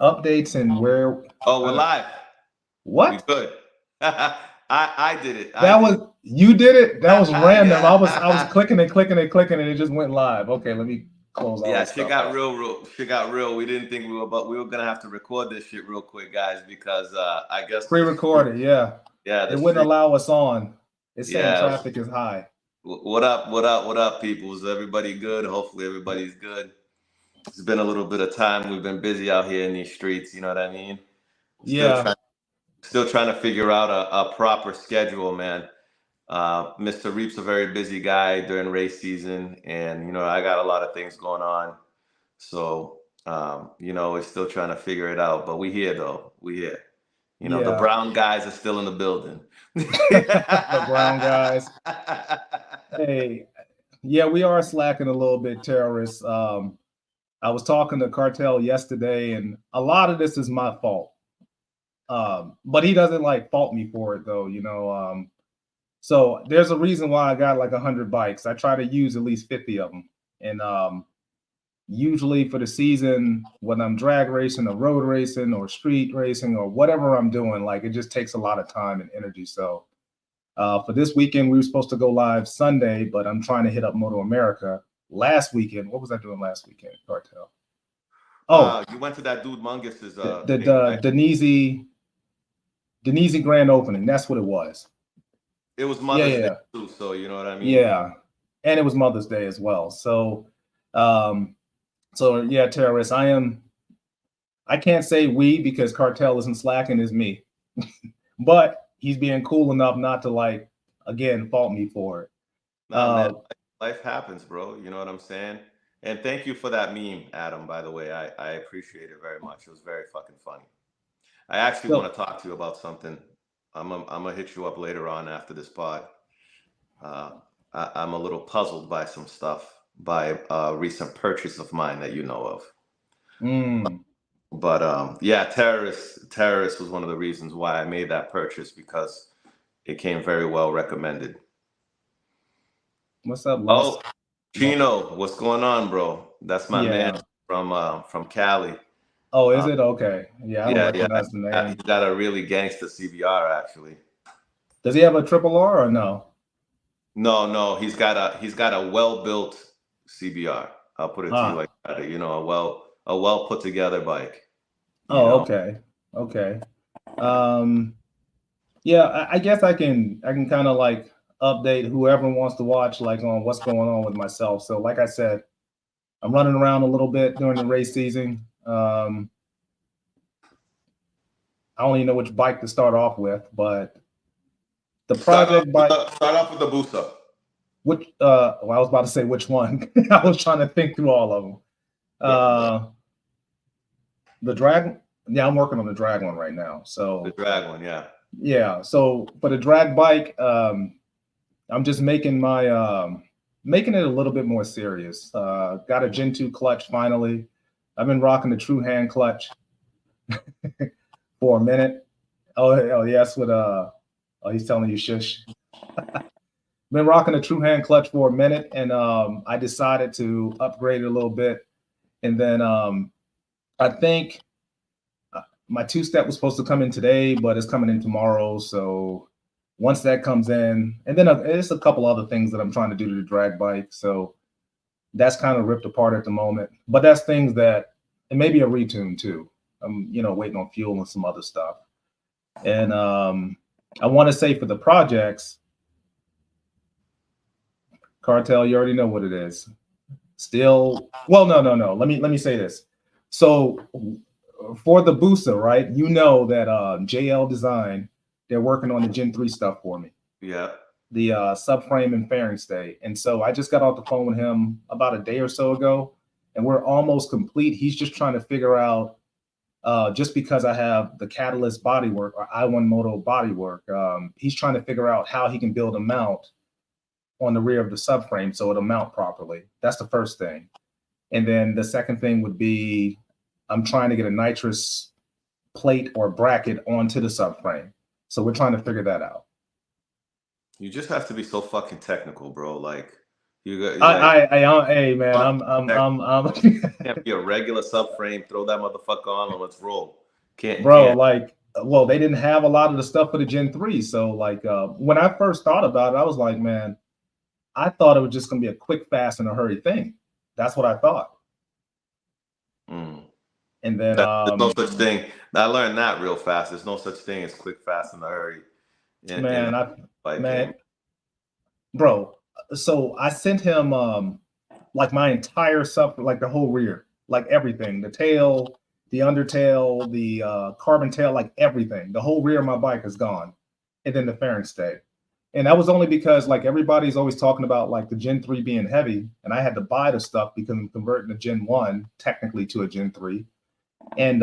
Updates and where? Oh, we're live. We What? good. I did it. I That did was it. you did it. That was random. I was Yeah. clicking and clicking and clicking, and it just went live. Okay, let me close all Yeah, this shit stuff got out. real. Shit got real. We didn't think we were, but we were gonna have to record this shit real quick, guys, because I guess the street. Pre-recorded, yeah. Yeah, the It wouldn't street. allow us on. It's saying Yeah. traffic is high. What up? What up? What up, people? Is everybody good? Hopefully, everybody's good. It's been a little bit of time. We've been busy out here in these streets. You know what I mean? Still Yeah, trying. Still trying to figure out a proper schedule, man. Mr. Reap's a very busy guy during race season, and I got a lot of things going on. So we're still trying to figure it out. But we here though. We here. The yeah. brown guys are still in the building. The brown guys. Hey, yeah, we are slacking a little bit, terrorists. I was talking to Cartel yesterday, and a lot of this is my fault. But he doesn't like fault me for it though, So there's a reason why I got like 100 bikes. I try to use at least 50 of them, and usually for the season, when I'm drag racing or road racing or street racing or whatever I'm doing, like it just takes a lot of time and energy. So for this weekend, we were supposed to go live Sunday, but I'm trying to hit up Moto America. Last weekend, what was I doing last weekend, Cartel? Oh, You went to that dude Mungus's thing, the right? Denise grand opening. That's what it was. It was Yeah, Mother's Day yeah, too, so you know what I mean. yeah. And it was Mother's Day as well. Um, so yeah, terrorists. I can't say we because Cartel isn't slacking is me, but he's being cool enough not to like again fault me for it. Nah, man, Uh, life happens, bro. You know what I'm saying? And thank you for that meme, Adam, by the way. I appreciate it very much. It was very fucking funny. I actually want so to talk to you about something. I'm gonna hit you up later on after this pod. Uh, I'm a little puzzled by some stuff by a recent purchase of mine that you know of. mm, But yeah, terrorist was one of the reasons why I made that purchase because it came very well recommended. what's up, Oh, Les? Welcome. Chino, what's going on, bro? That's my man Yeah. from Cali. Oh, is Uh, it okay? Yeah, I don't yeah, yeah. recognize the He name. got a really gangster CBR actually. Does he have a triple R or no? No, no, he's got a well built CBR. I'll put it to you Ah, like that. A well put together bike. You oh, know. okay, okay. Um, yeah, I guess I can kind of like update whoever wants to watch like on what's going on with myself. So, like I said, I'm running around a little bit during the race season. I don't even know which bike to start off with, but the project bike. Start off with the Busa. Which well, I was about to say which one. I was trying to think through all of them. Uh, the drag. Yeah, I'm working on the drag one right now. The So drag one, yeah. yeah. So for the drag bike, I'm just making it a little bit more serious. Got a Gen 2 clutch finally. I've been rocking the True Hand clutch for a minute. Oh yes, with oh he's telling you shush. Been rocking the True Hand clutch for a minute, and I decided to upgrade it a little bit. And then I think my two step was supposed to come in today, but it's coming in tomorrow. So once that comes in, and then there's a couple other things that I'm trying to do to the drag bike. So that's kind of ripped apart at the moment. But that's things that it may be a retune too. I'm waiting on fuel and some other stuff. And I want to say for the projects, Cartel, you already know what it is. Still, well, no. Let me say this. So for the booster, right? You know that JL Design, they're working on the Gen 3 stuff for me. Yeah. The subframe and fairing stay. And so I just got off the phone with him about a day or so ago, and we're almost complete. He's just trying to figure out, just because I have the Catalyst bodywork or I1 Moto bodywork, he's trying to figure out how he can build a mount on the rear of the subframe so it'll mount properly. That's the first thing. And then the second thing would be I'm trying to get a nitrous plate or bracket onto the subframe. So we're trying to figure that out. You just have to be so fucking technical, bro. Like, You got like, hey man, I'm can't be a regular subframe. Throw that motherfucker on and let's roll. bro, Can't. like, well, they didn't have a lot of the stuff for the Gen 3. So like when I first thought about it, I was like, man, I thought it was just gonna be a quick, fast, and a hurry thing. That's what I thought. Mm. And then There's no such thing. I learned that real fast. There's no such thing as quick, fast, in a hurry. In man, bike man, game. bro. So I sent him like my entire sub, like the whole rear, like everything, the tail, the undertail, the carbon tail, like everything. The whole rear of my bike is gone, and then the fairing stay. And that was only because like everybody's always talking about like the Gen 3 being heavy, and I had to buy the stuff because I'm converting the Gen 1 technically to a Gen 3. And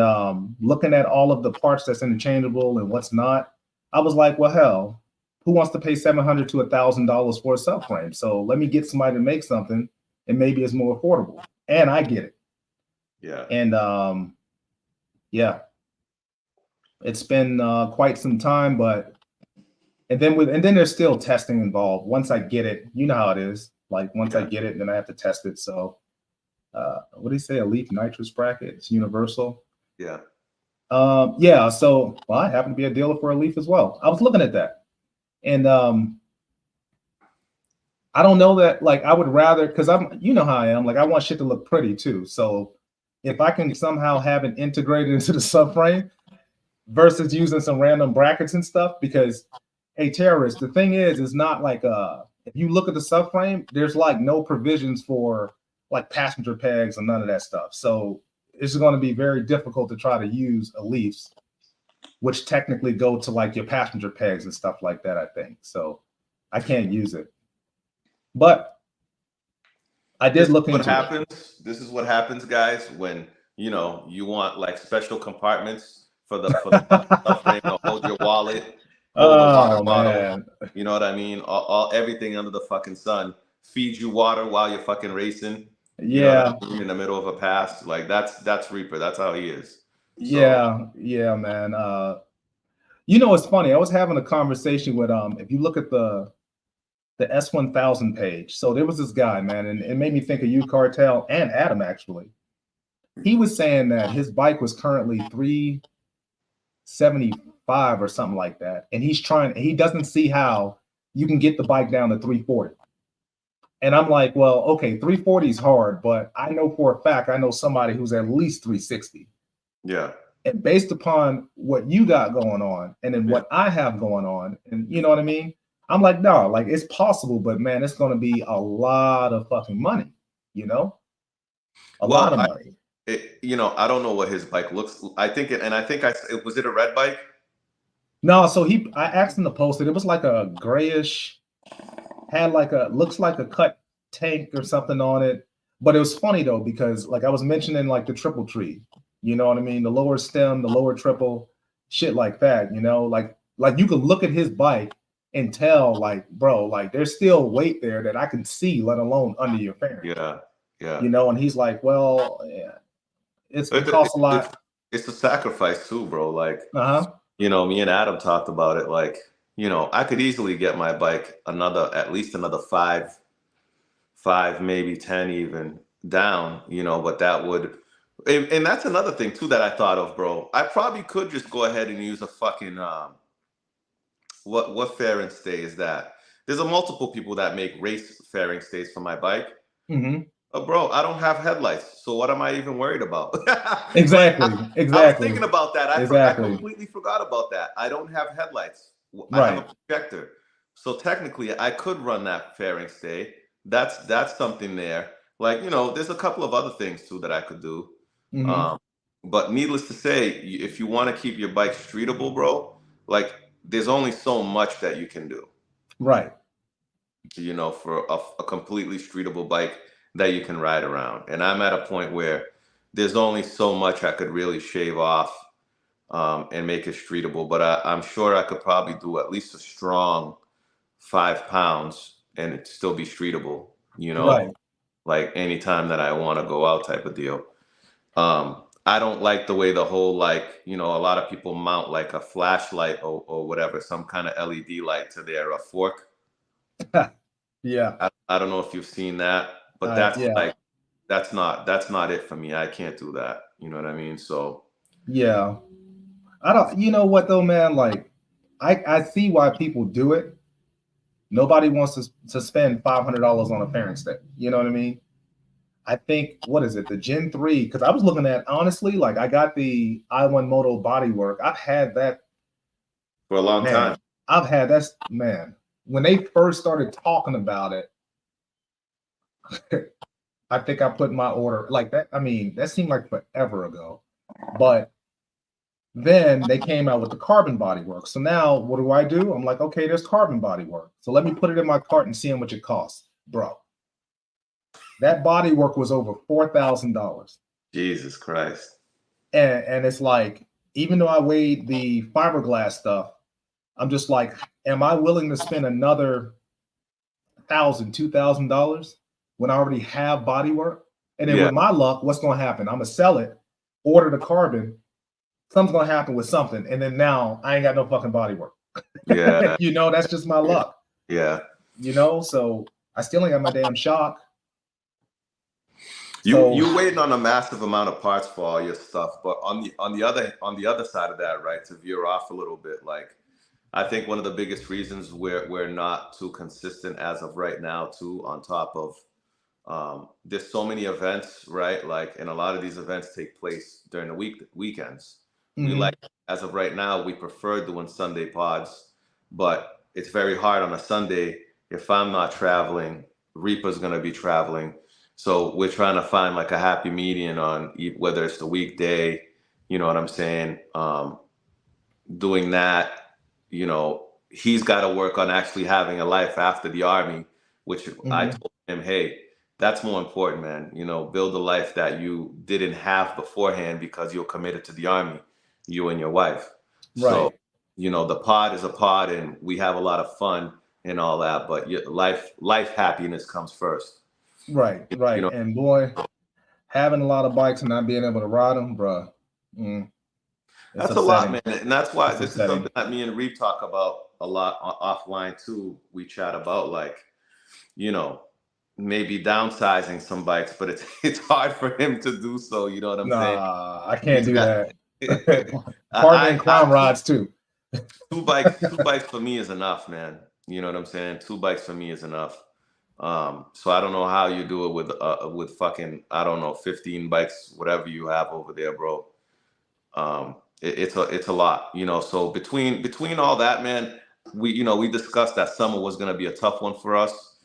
looking at all of the parts that's interchangeable and what's not, I was like, well, hell, who wants to pay $700 to $1,000 for a subframe? So let me get somebody to make something, and maybe it's more affordable, and I get it. Yeah. And yeah, it's been quite some time, but and then there's still testing involved. Once I get it, you know how it is. Like once I get it, then I have to test it. So what do you say? A Leaf nitrous bracket? It's universal. Yeah. Yeah. So well, I happen to be a dealer for a Leaf as well. I was looking at that, and I don't know that like I would rather, because I'm, you know how I am. Like I want shit to look pretty too. So if I can somehow have it integrated into the subframe versus using some random brackets and stuff, because hey, terrorists, the thing is not like if you look at the subframe, there's like no provisions for like passenger pegs and none of that stuff. So it's going to be very difficult to try to use a Leafs, which technically go to like your passenger pegs and stuff like that, I think. So I can't use it. But I did look into it. This is what happens, guys, when you want like special compartments for the subframe to hold your wallet, hold the water bottle. You know what I mean? All everything under the fucking sun. Feed you water while you're fucking racing. You know what I mean? In the middle of a pass. Like that's Reaper. That's how he is. So. Yeah, man. You know, it's funny. I was having a conversation with if you look at the S1000 page. So there was this guy, man, and it made me think of you, Cartel, and Adam, actually. He was saying that his bike was currently 375 or something like that. And he doesn't see how you can get the bike down to 340. And I'm like, well, okay, 340 is hard, but I know for a fact, I know somebody who's at least 360. Yeah. And based upon what you got going on and then what I have going on, and you know what I mean? I'm like, no, like it's possible, but man, it's going to be a lot of fucking money, a lot of money. I don't know what his bike looks. I think was it a red bike? No, so I asked him to post it. It was like a grayish, had like looks like a cut tank or something on it. But it was funny though, because like I was mentioning like the triple tree, you know what I mean? The lower stem, the lower triple, shit like that, like you could look at his bike and tell like, bro, like there's still weight there that I can see, let alone under your fairing. Yeah. And he's like, well, yeah, it costs a lot. It's a sacrifice too, bro. Like, me and Adam talked about it. Like, I could easily get my bike at least another five, maybe 10 even down, but that would, and that's another thing too that I thought of, bro. I probably could just go ahead and use a fucking, what fairing stay is that? There's multiple people that make race fairing stays for my bike. Bro, I don't have headlights, so what am I even worried about? Exactly. I was thinking about that. I completely forgot about that. I don't have headlights. I have a projector, so technically I could run that fairing stay. That's something there. Like there's a couple of other things too that I could do. But needless to say, if you want to keep your bike streetable, bro, like there's only so much that you can do. Right. For a completely streetable bike that you can ride around. And I'm at a point where there's only so much I could really shave off and make it streetable. But I'm sure I could probably do at least a strong 5 pounds and it still be streetable, like anytime that I want to go out type of deal. I don't like the way the whole, like, a lot of people mount like a flashlight or whatever, some kind of LED light to their fork. Yeah. I don't know if you've seen that, but that's Yeah, like that's not it for me. I can't do that. You know what I mean? So yeah. I don't. You know what though, man? Like, I see why people do it. Nobody wants to spend $500 on a fairing stick. You know what I mean? I think what is it, the Gen 3? Because I was looking at honestly, like I got the i1 Moto bodywork. I've had that for a long man. time. I've had that man. When they first started talking about it, I think I put my order like that. I mean, that seemed like forever ago. But then they came out with the carbon bodywork. So now what do? I'm like, okay, there's carbon bodywork. So let me put it in my cart and see how much it costs. Bro, that bodywork was over $4,000. Jesus Christ. And it's like, even though I weighed the fiberglass stuff, I'm just like, am I willing to spend another $2,000 when I already have bodywork? And then with my luck, what's going to happen? I'm going to sell it, order the carbon. Something's going to happen with something. And then now I ain't got no fucking bodywork. Yeah. You know, that's just my luck. Yeah. You know, so I still ain't got my damn shock. You waiting on a massive amount of parts for all your stuff, but on the other side of that, right, to veer off a little bit, like I think one of the biggest reasons we're not too consistent as of right now, too, on top of there's so many events, right? Like, and a lot of these events take place during the weekends. We like, as of right now, we prefer doing Sunday pods, but it's very hard on a Sunday if I'm not traveling. Reaper's gonna be traveling. So we're trying to find like a happy median on whether it's the weekday, you know what I'm saying? Doing that, you know, he's got to work on actually having a life after the army, which I told him, hey, that's more important, man. You know, build a life that you didn't have beforehand because you're committed to the army, you and your wife. Right. So, you know, the pod is a pod and we have a lot of fun and all that, but life happiness comes first. Right. You know, And boy, having a lot of bikes and not being able to ride them, bro. That's a lot, man. And that's why this is something that me and Reeve talk about a lot offline too. We chat about, like, you know, maybe downsizing some bikes, but it's hard for him to do so. You know what I'm saying? Nah, I can't do that. Carbon and crown rods too. Two bikes for me is enough, man. You know what I'm saying? 2 bikes for me is enough. So I don't know how you do it with fucking, I don't know, 15 bikes, whatever you have over there, bro. It's a lot, you know. So between all that, man, we discussed that summer was going to be a tough one for us,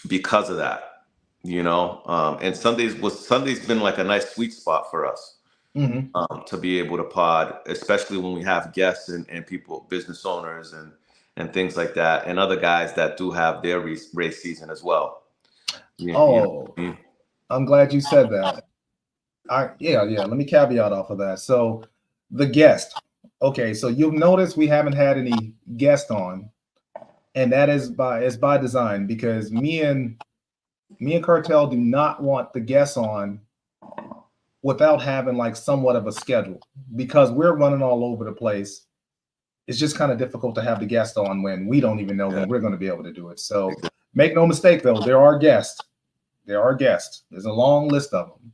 because of that, you know. And Sunday's been like a nice sweet spot for us, to be able to pod, especially when we have guests and people, business owners and things like that, and other guys that do have their race season as well. You know I mean? I'm glad you said that. Yeah. Let me caveat off of that. So the guest. Okay, so you'll notice we haven't had any guest on, and that is by design, because me and Cartel do not want the guests on without having like somewhat of a schedule, because we're running all over the place. It's just kind of difficult to have the guest on when we don't even know when we're going to be able to do it. So make no mistake, though, there are guests. There's a long list of them.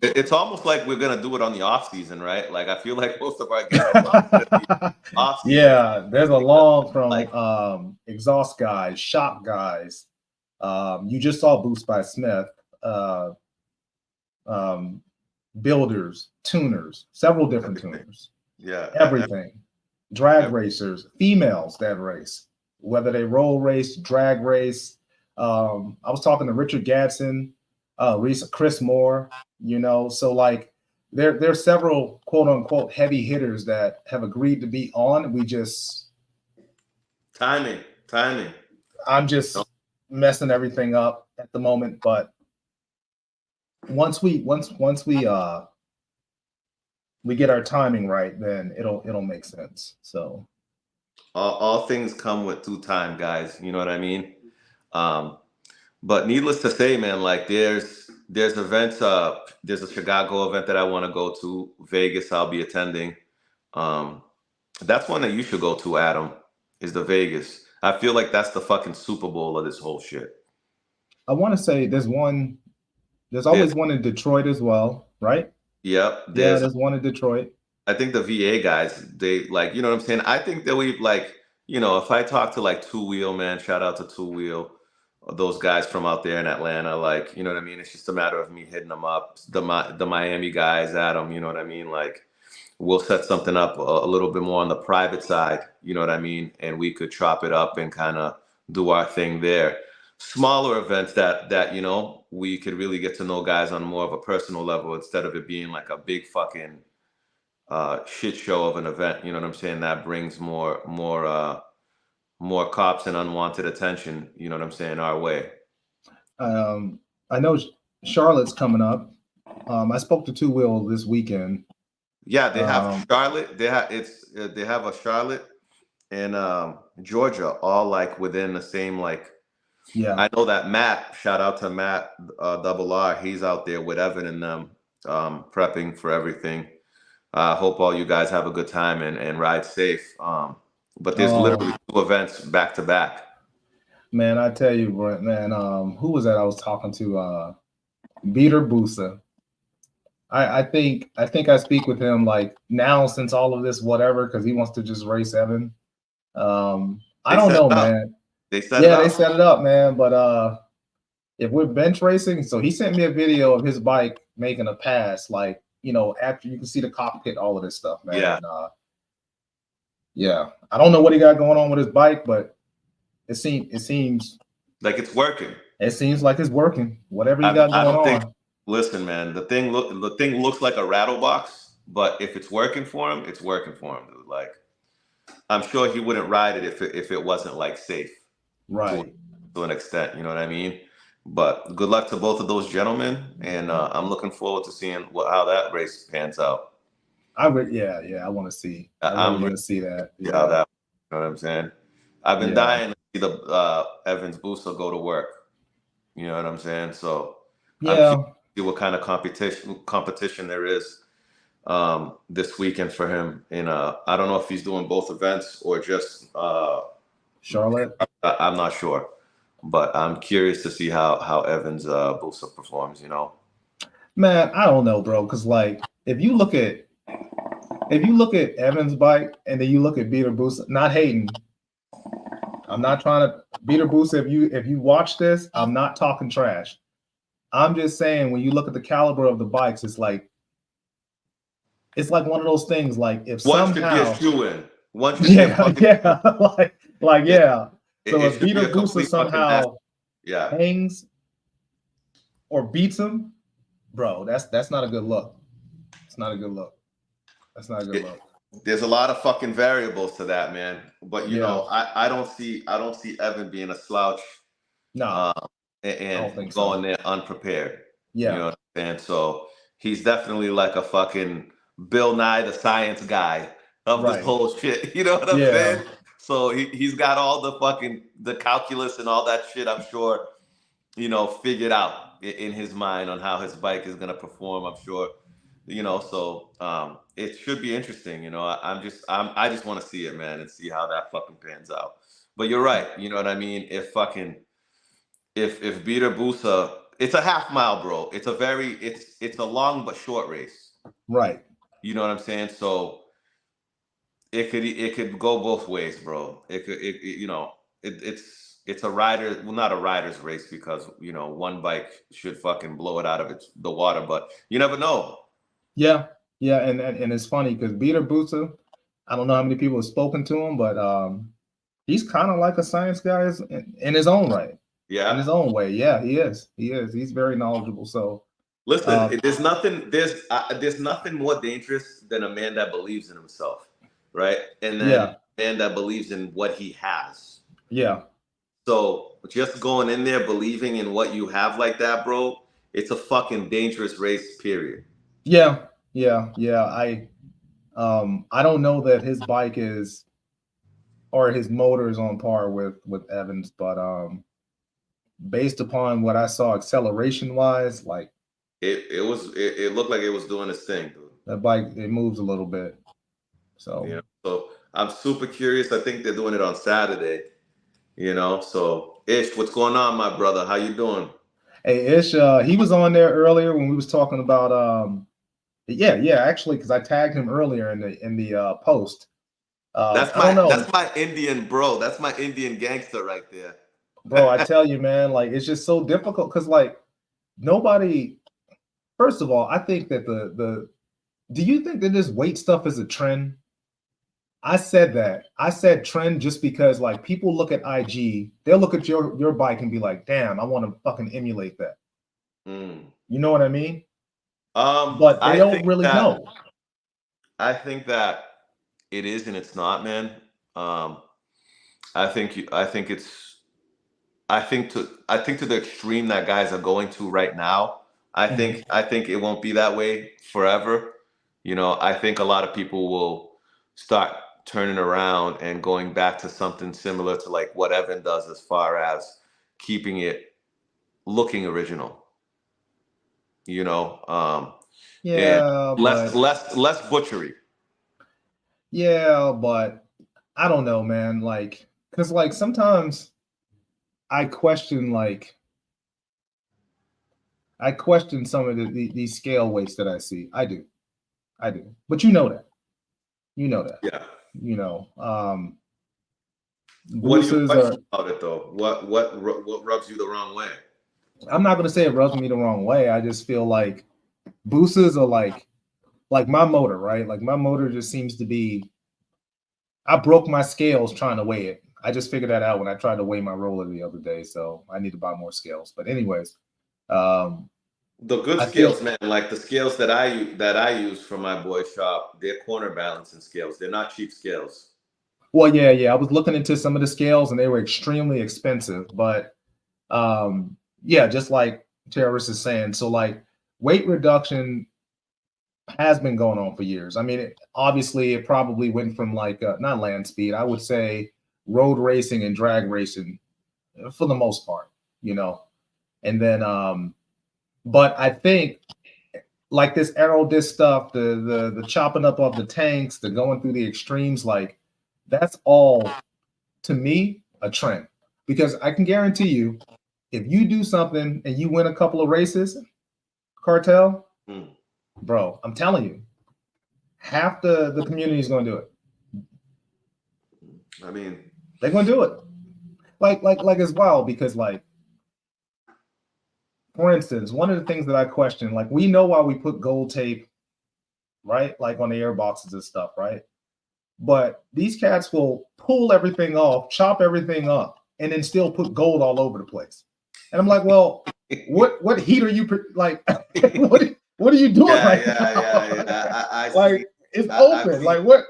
It's almost like we're gonna do it on the off season, right? Like I feel like most of our guests off season. Yeah, there's a long from like exhaust guys, shop guys. You just saw Boost by Smith. Builders, tuners, several different tuners. Yeah, everything. Drag racers, females that race, whether they roll race, drag race. I was talking to Richard Gadsden, Chris Moore, you know, so like there's several quote unquote heavy hitters that have agreed to be on. We just timing. I'm just messing everything up at the moment, but once we get our timing right, then it'll make sense. So all things come with due time, guys. You know what I mean? But needless to say, man, like there's events. There's a Chicago event that I want to go to. Vegas, I'll be attending. That's one that you should go to, Adam. Is the Vegas. I feel like that's the fucking Super Bowl of this whole shit. I want to say there's one. There's There's, always one in Detroit as well, right? yep. Yeah, there's one in Detroit. I think the VA guys, they like, you know what I'm saying? I think that we like, you know, if I talk to like Two Wheel, man, shout out to Two Wheel, those guys from out there in Atlanta, like, you know what I mean? It's just a matter of me hitting them up. The Miami guys, Adam, you know what I mean? Like, we'll set something up a little bit more on the private side, you know what I mean? And we could chop it up and kind of do our thing there. Smaller events that, you know, we could really get to know guys on more of a personal level instead of it being like a big fucking shit show of an event. You know what I'm saying? That brings more cops and unwanted attention. You know what I'm saying? Our way. I know Charlotte's coming up. I spoke to Two Wheel this weekend. Yeah, they have Charlotte. They have a Charlotte and Georgia, all like within the same like. Yeah. I know that Matt. Shout out to Matt Double R. He's out there with Evan and them, prepping for everything. I hope all you guys have a good time and ride safe. But there's literally 2 events back to back. Man, I tell you, Brent, man, who was that I was talking to? Beater Busa. I think I speak with him like now since all of this, whatever, because he wants to just race Evan. I don't know, man. They set it up. They set it up, man. But if we're bench racing, so he sent me a video of his bike making a pass, like, you know, after you can see the cockpit, all of this stuff, man. Yeah. And, yeah. I don't know what he got going on with his bike, but it seems like it's working. It seems like it's working. Whatever you got going on. Listen, man, the thing looks like a rattle box, but if it's working for him, it's working for him, dude. Like, I'm sure he wouldn't ride it if it wasn't like safe, right? To an extent, you know what I mean. But good luck to both of those gentlemen, and I'm looking forward to seeing how that race pans out. I want to see. I'm going to see that. Yeah, that. You know what I'm saying? I've been dying to see the Evans Busa go to work. You know what I'm saying? So I'm see what kind of competition there is this weekend for him. And I don't know if he's doing both events or just Charlotte. I'm not sure, but I'm curious to see how Evans Busa performs. You know, man, I don't know, bro. Because like if you look at Evans' bike and then you look at Beater Busa, not hating. I'm not trying to Beater Busa. If you watch this, I'm not talking trash. I'm just saying when you look at the caliber of the bikes, it's like one of those things. Like if one somehow should be a shoe-in. One should like yeah. So if Beater Busa somehow hangs or beats him, bro, that's not a good look. It's not a good look. That's not a good look. There's a lot of fucking variables to that, man. But you know, I don't see Evan being a slouch. No. And going there unprepared. Yeah. You know what I'm saying? So he's definitely like a fucking Bill Nye the Science Guy of this whole shit. You know what I'm saying? So he's got all the calculus and all that shit, I'm sure, you know, figured out in his mind on how his bike is gonna perform, I'm sure. You know, so it should be interesting, you know. I just want to see it, man, and see how that fucking pans out. But you're right, you know what I mean? If Beater Busa, it's a half mile, bro. It's a long but short race. Right. You know what I'm saying? So it could go both ways, bro. It's a rider, well, not a rider's race because, you know, one bike should fucking blow it out of the water, but you never know. Yeah. Yeah, and it's funny because Beater Busa, I don't know how many people have spoken to him, but he's kind of like a science guy in his own right. Yeah, in his own way. Yeah, he is. He's very knowledgeable. So listen, there's nothing more dangerous than a man that believes in himself, right? And then a man that believes in what he has. Yeah. So just going in there believing in what you have like that, bro, it's a fucking dangerous race, period. Yeah. I don't know that his bike is or his motor is on par with Evans, but based upon what I saw acceleration wise, like it looked like it was doing its thing, dude. That bike, it moves a little bit. So yeah. So I'm super curious. I think they're doing it on Saturday. You know, so Ish, what's going on, my brother? How you doing? Hey Ish, he was on there earlier when we was talking about yeah, actually, because I tagged him earlier in the post. That's I don't know, my Indian bro. That's my Indian gangster right there. bro. I tell you, man, like it's just so difficult because like nobody. First of all, I think that the do you think that this weight stuff is a trend? I said that. I said trend just because like people look at IG, they'll look at your bike and be like, damn, I want to fucking emulate that. Mm. You know what I mean? But they I don't think really that know. I think that it is and it's not, man. Um, I think it's I think to the extreme that guys are going to right now. Mhm. I think it won't be that way forever. You know, I think a lot of people will start turning around and going back to something similar to like what Evan does as far as keeping it looking original, you know, and Yeah, but less butchery. yeah, but I don't know, man. Like, because like sometimes I question like I question some of these scale weights that I see. I do. But you know that. You know that. Yeah. You know, What do you boosters question are. about it though? What rubs you the wrong way? I'm not gonna say it rubs me the wrong way. I just feel like boosters are like my motor, right? Like my motor just seems to be. I broke my scales trying to weigh it. I just figured that out when I tried to weigh my roller the other day. So I need to buy more scales. But anyways, um, The good I feel scales, man, like the scales that I use for my boy shop, they're corner balancing scales. They're not cheap scales. well, yeah. I was looking into some of the scales and they were extremely expensive. But yeah, just like Terrorist is saying, so like weight reduction has been going on for years. I mean, obviously, it probably went from like not land speed. I would say road racing and drag racing for the most part, you know. And then, but I think like this aero disc stuff, the chopping up of the tanks, the going through the extremes, like that's all to me a trend because I can guarantee you, if you do something and you win a couple of races, cartel, Hmm. bro, I'm telling you, half the community is going to do it. I mean, They're going to do it. Like it's wild because like for instance, one of the things that I question, like we know why we put gold tape, right? Like on the air boxes and stuff, right? But these cats will pull everything off, chop everything up, and then still put gold all over the place. And I'm like, well, what heat are you like? What are you doing yeah, right yeah, now? yeah, yeah. Like it's I've open. seen Like what?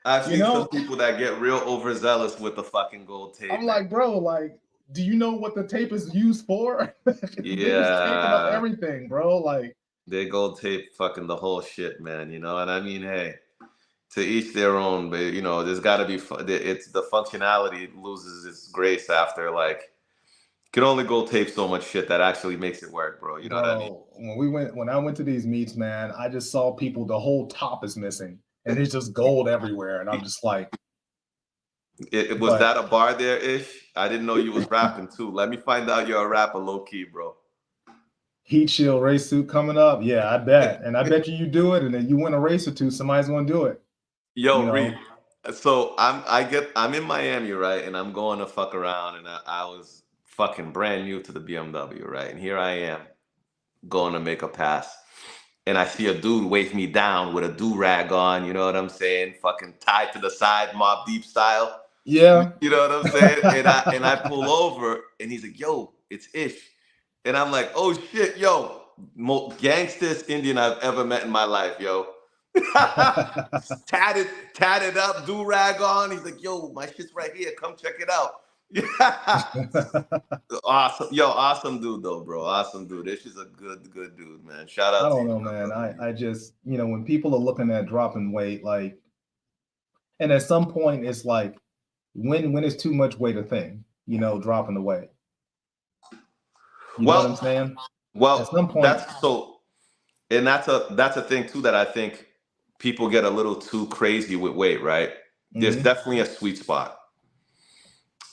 I've You seen some know? people that get real overzealous with the fucking gold I'm tape, man. like, bro, like, do you know what the tape is used for? They just taping up Yeah, everything, bro. Like, they gold tape fucking the whole shit, man. You know, and I mean, hey, to each their own. But you know, there's got to be it's the functionality loses its grace after like can only gold tape so much shit that actually makes it work, bro. You know what I mean? bro, when I went to these meets, man, I just saw people, the whole top is missing and there's just gold everywhere. And I'm just like, It was but that a bar there ish? I didn't know you was rapping too. Let me find out you're a rapper low key, bro. heat shield race suit coming up. Yeah, I bet. And I bet you do it. And then you win a race or two, somebody's gonna do it, you Yo, Reed. know. So I'm in Miami, right? And I'm going to fuck around and I was fucking brand new to the BMW, right? And here I am going to make a pass. And I see a dude wave me down with a do-rag on, you know what I'm saying? Fucking tied to the side, Mob Deep style. Yeah. You know what I'm saying? And I pull over and he's like, yo, it's Ish. And I'm like, oh shit, yo, most gangstest Indian I've ever met in my life, yo. tatted, tatted up, do rag on. He's like, yo, my shit's right here. Come check it out. Yeah. Awesome. Yo, awesome dude though, bro. Awesome dude. This is a good dude, man. Shout I out to don't you, know, my man. brother. I just, when people are looking at dropping weight, like, and at some point it's like, when is too much weight a thing, dropping the weight? You know what I'm Well, saying? At some point, that's so and that's a thing too that I think people get a little too crazy with weight, right? There's mhm. definitely a sweet spot.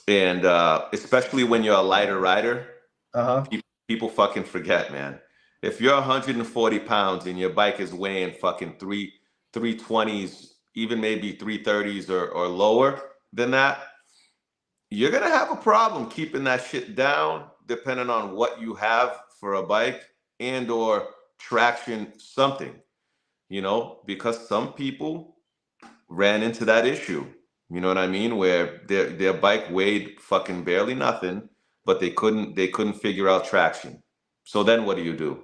And especially when you're a lighter rider, Uh-huh. people fucking forget, man. If you're 140 pounds and your bike is weighing fucking 320s, even maybe 330s or lower than that, you're gonna have a problem keeping that shit down, depending on what you have for a bike and or traction something, because some people ran into that issue. You know what I mean? Where their bike weighed fucking barely nothing, but they couldn't figure out traction. So then what do you do?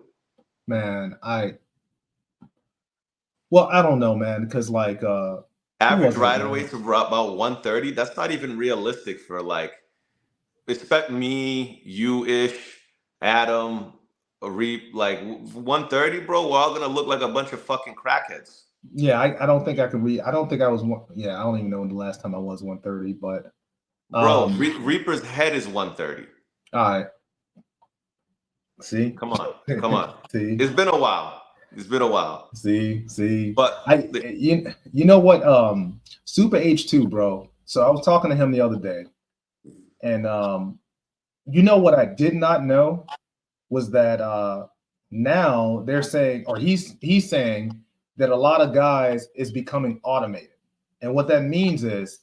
Man, well, I don't know, man, because like who Average was it, rider man? weights about 130. That's not even realistic for like expect me, you ish, Adam, a Reap, like 130, bro. We're all gonna look like a bunch of fucking crackheads. Yeah, I don't think I could read. I don't think I was one. Yeah, I don't even know when the last time I was 130, but Bro, Reaper's head is 130. all right. See? Come on, come on. See? It's been a while. It's been a while. See. But You know what? Super H2, bro. So I was talking to him the other day, and you know what I did not know was that now they're saying, or he's saying that a lot of guys is becoming automated. And what that means is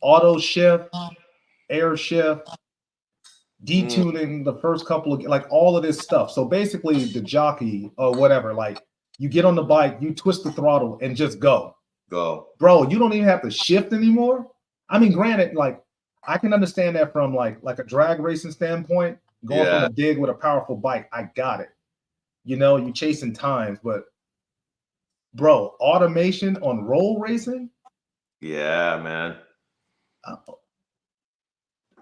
auto shift, air shift, detuning the first couple of like all of this stuff. So basically the jockey or whatever, like you get on the bike, you twist the throttle and just go. Bro, you don't even have to shift anymore. I mean, granted, like I can understand that from like a drag racing standpoint, going from a dig with a powerful bike. I got it. You chasing times, but bro, automation on roll racing. Yeah, man.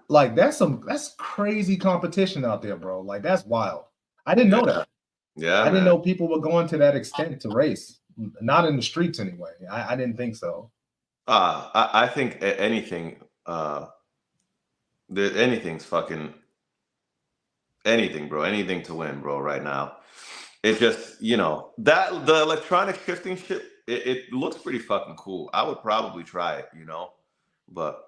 Like that's crazy competition out there, bro. Like that's wild. I didn't know that. Yeah, I didn't know people were going to that extent to race. Not in the streets anyway. I didn't think so. I think anything's fucking anything, bro. Anything to win, bro. Right now, it's just that the electronic shifting shit. It looks pretty fucking cool. I would probably try it, but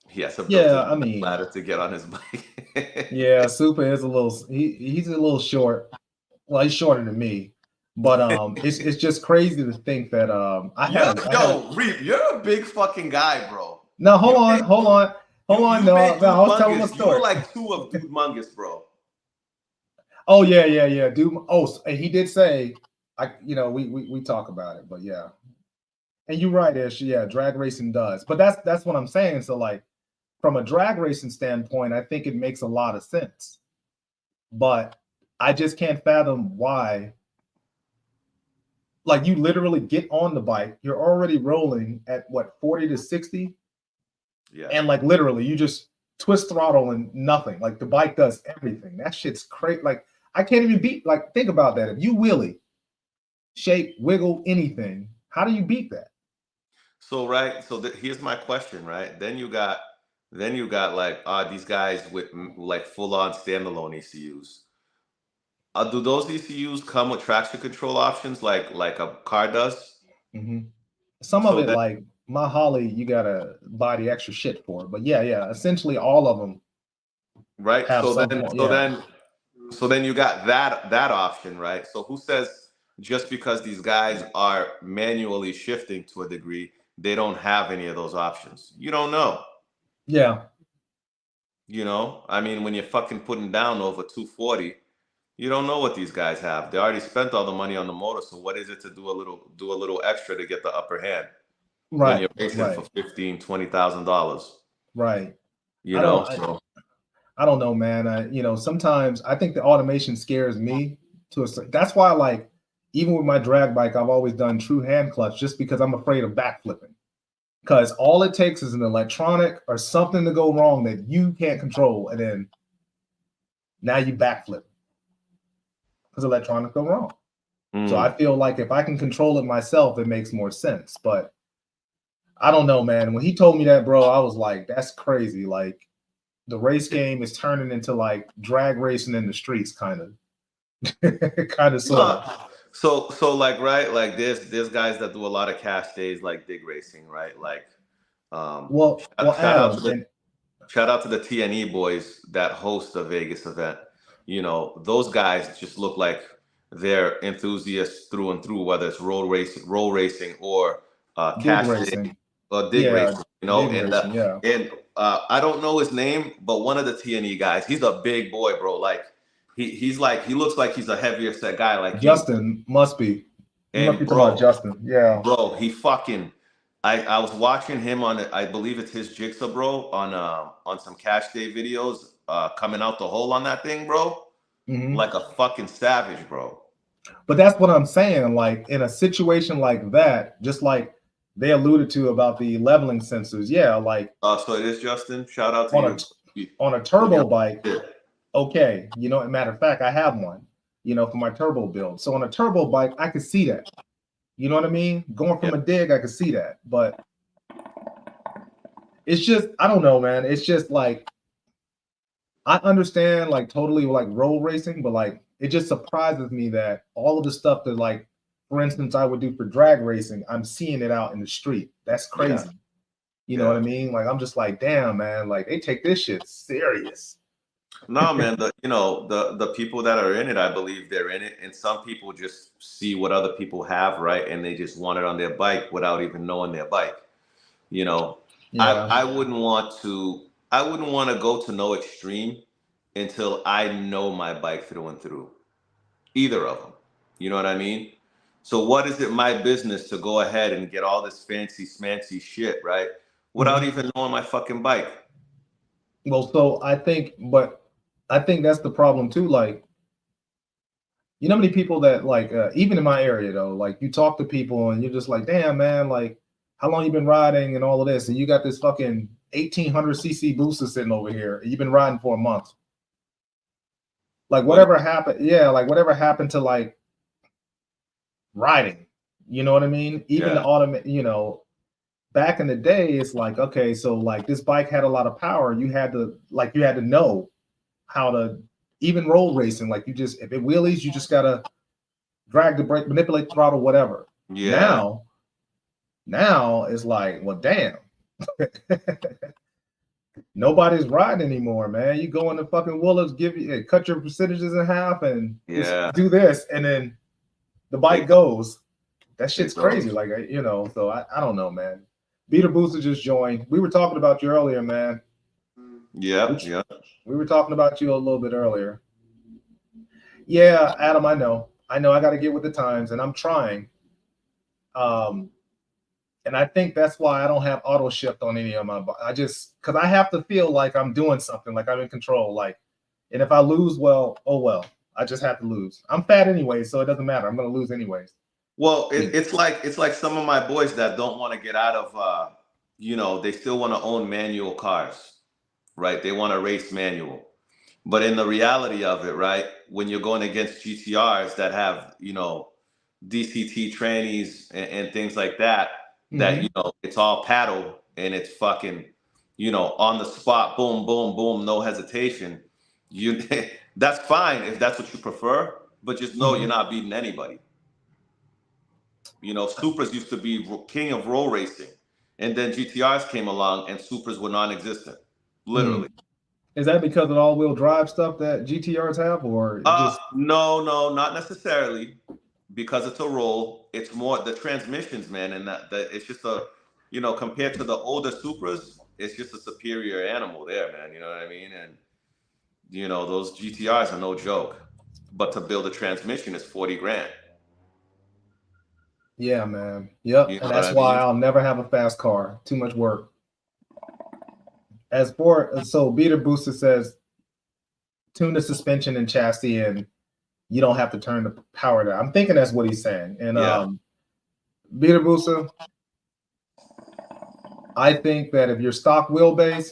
he has to build a ladder to get on his bike. Yeah, Super is a little. He's a little short. Well, he's shorter than me, but it's just crazy to think that Reap, you're a big fucking guy, bro. No, hold on. No, I was telling my story. You were like 2 of Dude Mungus, bro. Oh yeah, dude. Oh, and he did say, we talk about it, but yeah. And you're right, Ish. Yeah, drag racing does, but that's what I'm saying. So like, from a drag racing standpoint, I think it makes a lot of sense, but I just can't fathom why. Like you literally get on the bike, you're already rolling at what 40 to 60. Yeah. And like literally, you just twist throttle and nothing. Like the bike does everything. That shit's crazy. Like I can't even beat. Like think about that. If you wheelie, shake, wiggle, anything, how do you beat that? So right. So here's my question. Right. Then you got like these guys with like full on standalone ECUs. Do those ECUs come with traction control options like a car does? Mm-hmm. Some of it, like my Holly, you gotta buy the extra shit for. But yeah, essentially all of them. Right. So then you got that option, right? So who says just because these guys are manually shifting to a degree, they don't have any of those options? You don't know. Yeah. I mean, when you're fucking putting down over 240, you don't know what these guys have. They already spent all the money on the motor. So what is it to do a little extra to get the upper hand? Right. When you're racing for $15,000-$20,000. Right. I don't know, man. Sometimes I think the automation scares me that's why, like, even with my drag bike, I've always done true hand clutch just because I'm afraid of backflipping. Because all it takes is an electronic or something to go wrong that you can't control, and then now you backflip because electronics go wrong. So I feel like if I can control it myself, it makes more sense. But I don't know, man. When he told me that, bro, I was like, that's crazy. Like the race game is turning into like drag racing in the streets, kind of sort of. So like, right, like there's guys that do a lot of cash days like dig racing, right? Like Shout out to Adam, shout out to the TNE boys that host the Vegas event. You know, those guys just look like they're enthusiasts through and through, whether it's roll racing, or dig cash day racing. or dig Yeah, racing. You know, dig racing. Yeah. and I don't know his name, but one of the TNE guys, he's a big boy, bro. Like he looks like he's a heavier set guy like you. Justin must be. You must And be talking about bro, Justin. Yeah. bro, he fucking. I was watching him on I believe it's his Jigsaw, bro, on some cash day videos, coming out the hole on that thing, bro, like a fucking savage, bro. But that's what I'm saying. Like in a situation like that, just like they alluded to about the leveling sensors, yeah, like So it is Justin. Shout out to you. On a turbo bike. Okay, you know, matter of fact, I have one, you know, for my turbo build. So on a turbo bike, I could see that. You know what I mean? Going from a dig, I could see that. But it's just, I don't know, man. It's just like, I understand like totally like road racing, but like it just surprises me that all of the stuff that, like, for instance, I would do for drag racing, I'm seeing it out in the street. That's crazy. Yeah. You know what I mean? Like, I'm just like, damn, man, like they take this shit serious. No, man, the people that are in it, I believe they're in it. And some people just see what other people have, right? And they just want it on their bike without even knowing their bike. You know, I wouldn't want to go to no extreme until I know my bike through and through. Either of them. You know what I mean? So what is it my business to go ahead and get all this fancy smancy shit, right? Without even knowing my fucking bike. Well, so I think that's the problem too. Like, you know how many people that like, even in my area though, like you talk to people and you're just like, damn, man, like how long you been riding and all of this, and you got this fucking 1800cc booster sitting over here, and you've been riding for a month. Like whatever happened, like whatever happened to like riding, you know what I mean? Even the automatic, you know, back in the day, it's like, okay, so like this bike had a lot of power. You had to know how to, even road racing, like you just, if it wheelies, you just gotta drag the brake, manipulate the throttle, whatever. Yeah. Now it's like, well, damn. Nobody's riding anymore, man. You go in the fucking Willis, cut your percentages in half and just do this, and then the bike goes. That shit's crazy. Like, you know, so I don't know, man. Beater Booster just joined. We were talking about you earlier, man. Yeah. We were talking about you a little bit earlier. Yeah, Adam, I know. I got to get with the times, and I'm trying. And I think that's why I don't have auto shift on any of my. Because I have to feel like I'm doing something, like I'm in control. Like, and if I lose, well, oh well. I just have to lose. I'm fat anyway, so it doesn't matter. I'm going to lose anyways. Well, it's like some of my boys that don't want to get out of, you know, they still want to own manual cars, right? They want to race manual. But in the reality of it, right, when you're going against GTRs that have, you know, DCT trannies and things like that, that, you know, it's all paddle and it's fucking, you know, on the spot, boom, boom, boom, no hesitation. That's fine if that's what you prefer, but just know you're not beating anybody. You know, Supras used to be king of roll racing, and then GTRs came along and Supras were non-existent, literally. Is that because of all-wheel drive stuff that GTRs have, or just? No, not necessarily. Because it's a roll, it's more the transmissions, man, and that it's just a, you know, compared to the older Supras, it's just a superior animal there, man. You know what I mean? And you know, those GTRs are no joke. But to build a transmission is 40 grand. Yeah, man. Yep. You know, and that's why I'll never have a fast car. Too much work. So Beater Booster says, tune the suspension and chassis, and you don't have to turn the power down. I'm thinking that's what he's saying. And Beater Booster, I think that if you're stock wheelbase,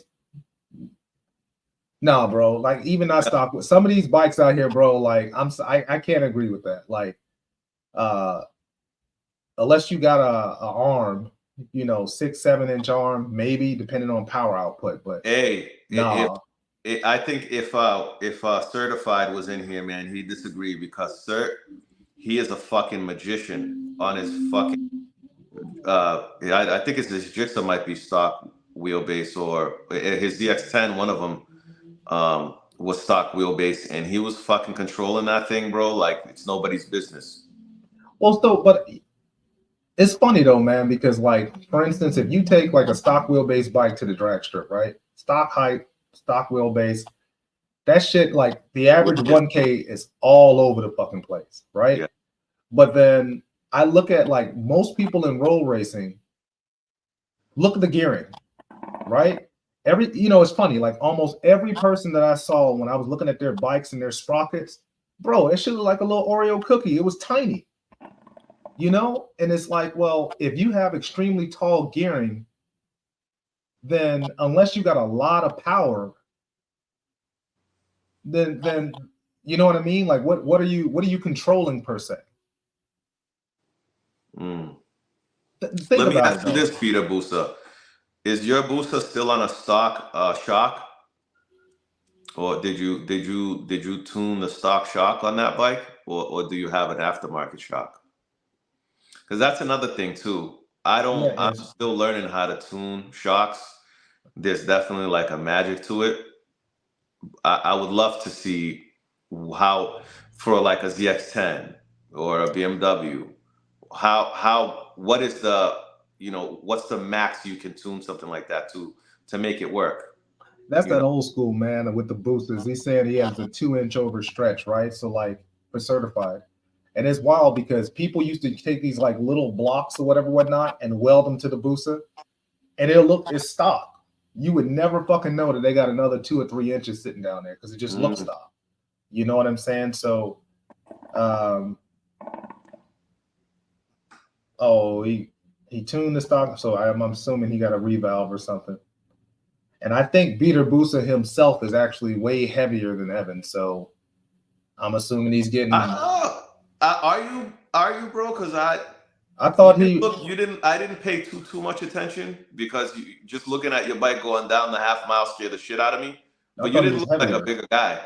no, bro. Like even not stock. Some of these bikes out here, bro. Like I can't agree with that. Like, unless you got a arm, you know, 6-7 inch arm, maybe depending on power output. But hey, no. I think if Certified was in here, man, he'd disagree because he is a fucking magician on his fucking. I think his Jigsaw might be stock wheelbase, or his ZX10, one of them was stock wheelbase, and he was fucking controlling that thing, bro, like it's nobody's business. Well, still, but it's funny though, man, because like, for instance, if you take like a stock wheelbase bike to the drag strip, right? Stock height, stock wheelbase, that shit, like the average 1K is all over the fucking place, right? Yeah. But then I look at like most people in roll racing, look at the gearing, right? It's funny, like almost every person that I saw when I was looking at their bikes and their sprockets, bro, it should look like a little Oreo cookie. It was tiny, and it's like, well, if you have extremely tall gearing, then unless you got a lot of power, then you know what I mean? Like what are you controlling per se? Mm. Think Let me about ask it, you this, Peter Busa. Is your Busa still on a stock shock? Or did you tune the stock shock on that bike? Or do you have an aftermarket shock? Because that's another thing too. I'm still learning how to tune shocks. There's definitely like a magic to it. I would love to see how, for like a ZX10 or a BMW, what is what's the max you can tune something like that to make it work? That's that old school, man, with the boosters. He's saying he has a 2-inch overstretch, right? So like for certified. And it's wild because people used to take these like little blocks or whatnot and weld them to the booster, and it's stock. You would never fucking know that they got another 2 or 3 inches sitting down there because it just looks stock. You know what I'm saying? So he tuned the stock, so I'm assuming he got a revalve or something. And I think Peter Busa himself is actually way heavier than Evan, so I'm assuming he's getting. Are you, bro? Because I thought I didn't pay too much attention because you just looking at your bike going down the half-mile scared the shit out of me. But you didn't look like a bigger guy.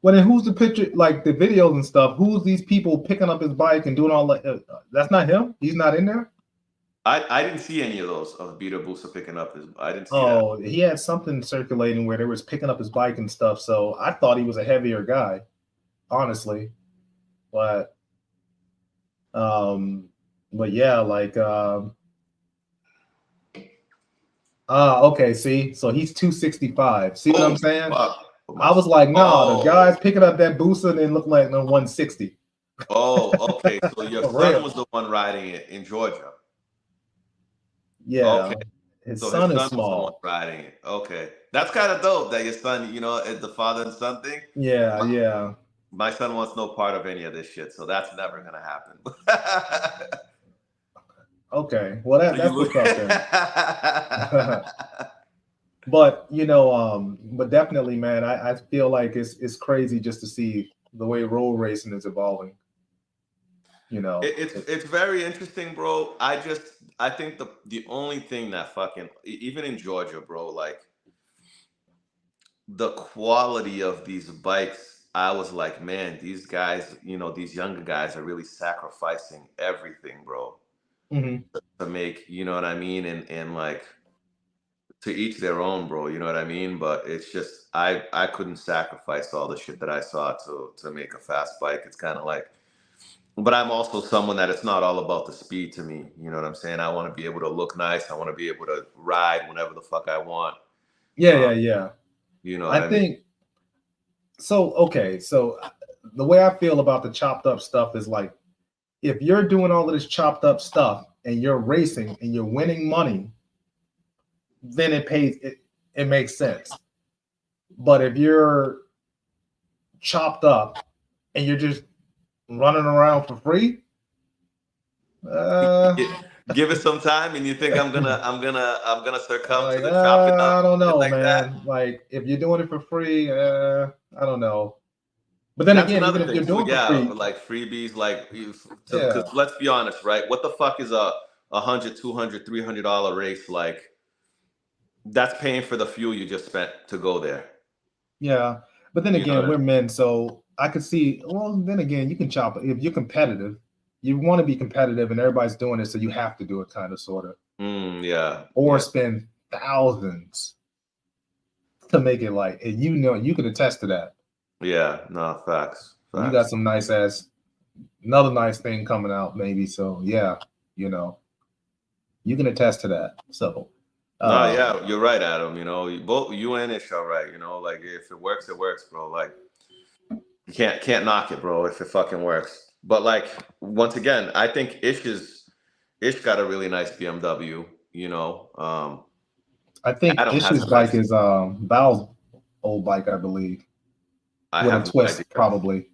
Well, then who's the picture, like the videos and stuff? Who's these people picking up his bike and doing all that? That's not him. He's not in there. I didn't see any of those of Peter Busa picking up his. I didn't see that. Oh, he had something circulating where they was picking up his bike and stuff. So I thought he was a heavier guy, honestly. But yeah, like okay, see, so he's 265. See what I'm saying? I was like, the guys picking up that Busa and they look like no 160. Oh, okay. So your son was the one riding it in Georgia. Yeah. Okay. His son is small. Was the one riding it. Okay. That's kind of dope that your son, is the father and son thing. Yeah, yeah. My son wants no part of any of this shit, so that's never gonna happen. Okay. Well, that's what's up then. But but definitely, man, I feel like it's crazy just to see the way road racing is evolving. It's very interesting, bro. I think the only thing that fucking, even in Georgia, bro, like the quality of these bikes, I was like, man, these guys, these younger guys are really sacrificing everything, bro, to make, you know what I mean, and like, to each their own, bro. You know what I mean? But it's just I couldn't sacrifice all the shit that I saw to make a fast bike. It's kind of like, but I'm also someone that it's not all about the speed to me. You know what I'm saying? I want to be able to look nice. I want to be able to ride whenever the fuck I want. Yeah. You know what I mean? So. Okay, so the way I feel about the chopped up stuff is like, if you're doing all of this chopped up stuff and you're racing and you're winning money, then it pays. It makes sense. But if you're chopped up and you're just running around for free, give it some time, and you think I'm gonna succumb like, to the chopping up? I don't know, like man. That. Like, if you're doing it for free, I don't know. But then That's again, another even if thing. you're doing Yeah, for free, like freebies, like, because let's be honest, right? What the fuck is a $100, $200, $300 race like? That's paying for the fuel you just spent to go there. Yeah, but then again, we're men, so I could see. Well, then again, you can chop it if you're competitive. You want to be competitive, and everybody's doing it, so you have to do it, kind of, sort of. Yeah. Or spend thousands to make it like, and you can attest to that. Yeah, no, facts. You got some nice ass, another nice thing coming out maybe. So yeah, you can attest to that. So no, yeah, you're right, Adam. Both you and Ish are right. Like if it works, bro. Like you can't knock it, bro, if it fucking works. But like once again, I think Ish got a really nice BMW. I think Adam has Ish's a bike nice. is Val's old bike, I believe, I with a have no twist idea. probably.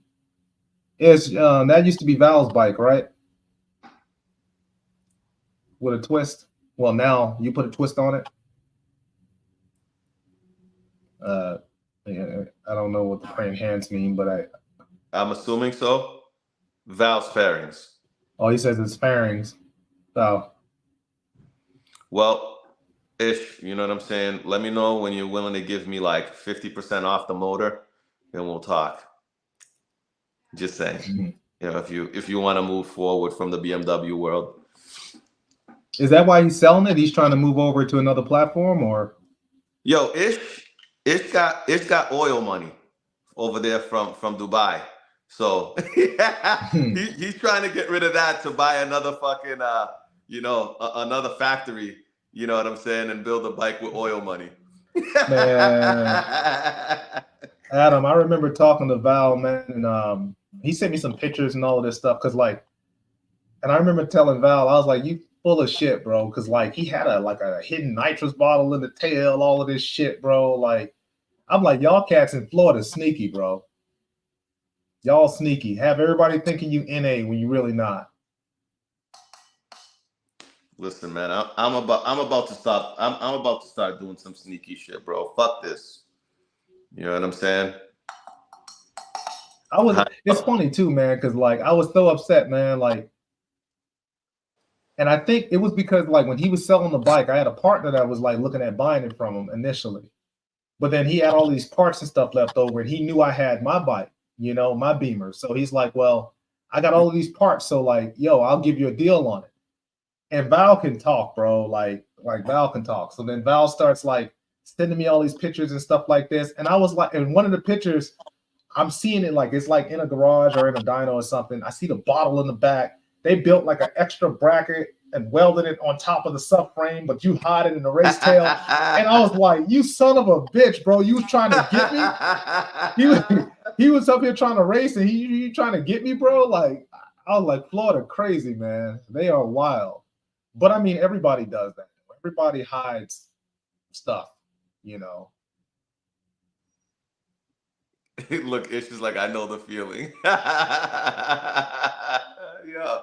It's that used to be Val's bike, right? With a twist. Well, now you put a twist on it. Yeah, I don't know what the praying hands mean, but I'm assuming so. Valve's fairings. Oh, he says it's fairings. Oh. Well, Ish, you know what I'm saying? Let me know when you're willing to give me like 50% off the motor, then we'll talk. Just saying. Mm-hmm. If you want to move forward from the BMW world. Is that why he's selling it? He's trying to move over to another platform, or? Yo, Ish got oil money over there from Dubai. So he's trying to get rid of that to buy another fucking another factory, you know what I'm saying, and build a bike with oil money. Man, Adam, I remember talking to Val, man, and he sent me some pictures and all of this stuff and I remember telling Val, I was like, "You full of shit, bro," because like he had a hidden nitrous bottle in the tail, all of this shit, bro. Like, I'm like, y'all cats in Florida sneaky, bro. Y'all sneaky. Have everybody thinking you NA when you really not. Listen, man, I'm about to stop. I'm about to start doing some sneaky shit, bro. Fuck this. You know what I'm saying? It's funny too, man, because like I was so upset, man. Like, and I think it was because like when he was selling the bike, I had a partner that was like looking at buying it from him initially. But then he had all these parts and stuff left over, and he knew I had my bike, my Beamer. So he's like, well, I got all of these parts. So like, yo, I'll give you a deal on it. And Val can talk, bro. Like Val can talk. So then Val starts like sending me all these pictures and stuff like this. And I was like, and one of the pictures, I'm seeing it like it's like in a garage or in a dyno or something. I see the bottle in the back. They built like an extra bracket and welded it on top of the subframe, but you hide it in the race tail. And I was like, you son of a bitch, bro. You was trying to get me? He was up here trying to race and you trying to get me, bro? Like, I was like, Florida crazy, man. They are wild. But I mean, everybody does that. Everybody hides stuff, Look, it's just like I know the feeling. Yeah.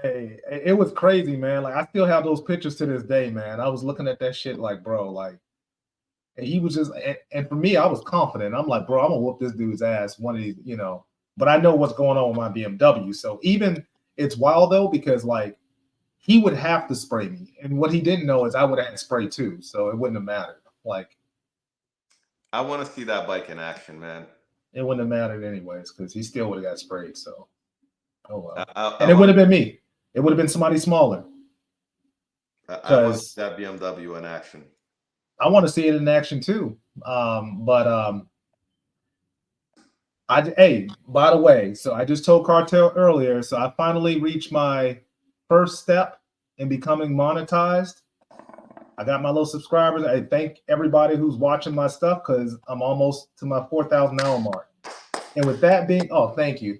Hey, it was crazy, man. Like I still have those pictures to this day, man. I was looking at that shit like, bro, like, and he was just, and for me, I was confident. I'm like, bro, I'm gonna whoop this dude's ass one of these, But I know what's going on with my BMW. So even it's wild though because like he would have to spray me, and what he didn't know is I would have had spray too, so it wouldn't have mattered. Like, I want to see that bike in action, man. It wouldn't have mattered anyways because he still would have got sprayed. So, oh well. And it would have been me. It would have been somebody smaller. I want to see that BMW in action. I want to see it in action too. Hey, by the way, so I just told Cartel earlier, so I finally reached my first step in becoming monetized. I got my little subscribers. I thank everybody who's watching my stuff because I'm almost to my 4,000 hour mark. And with that being, thank you.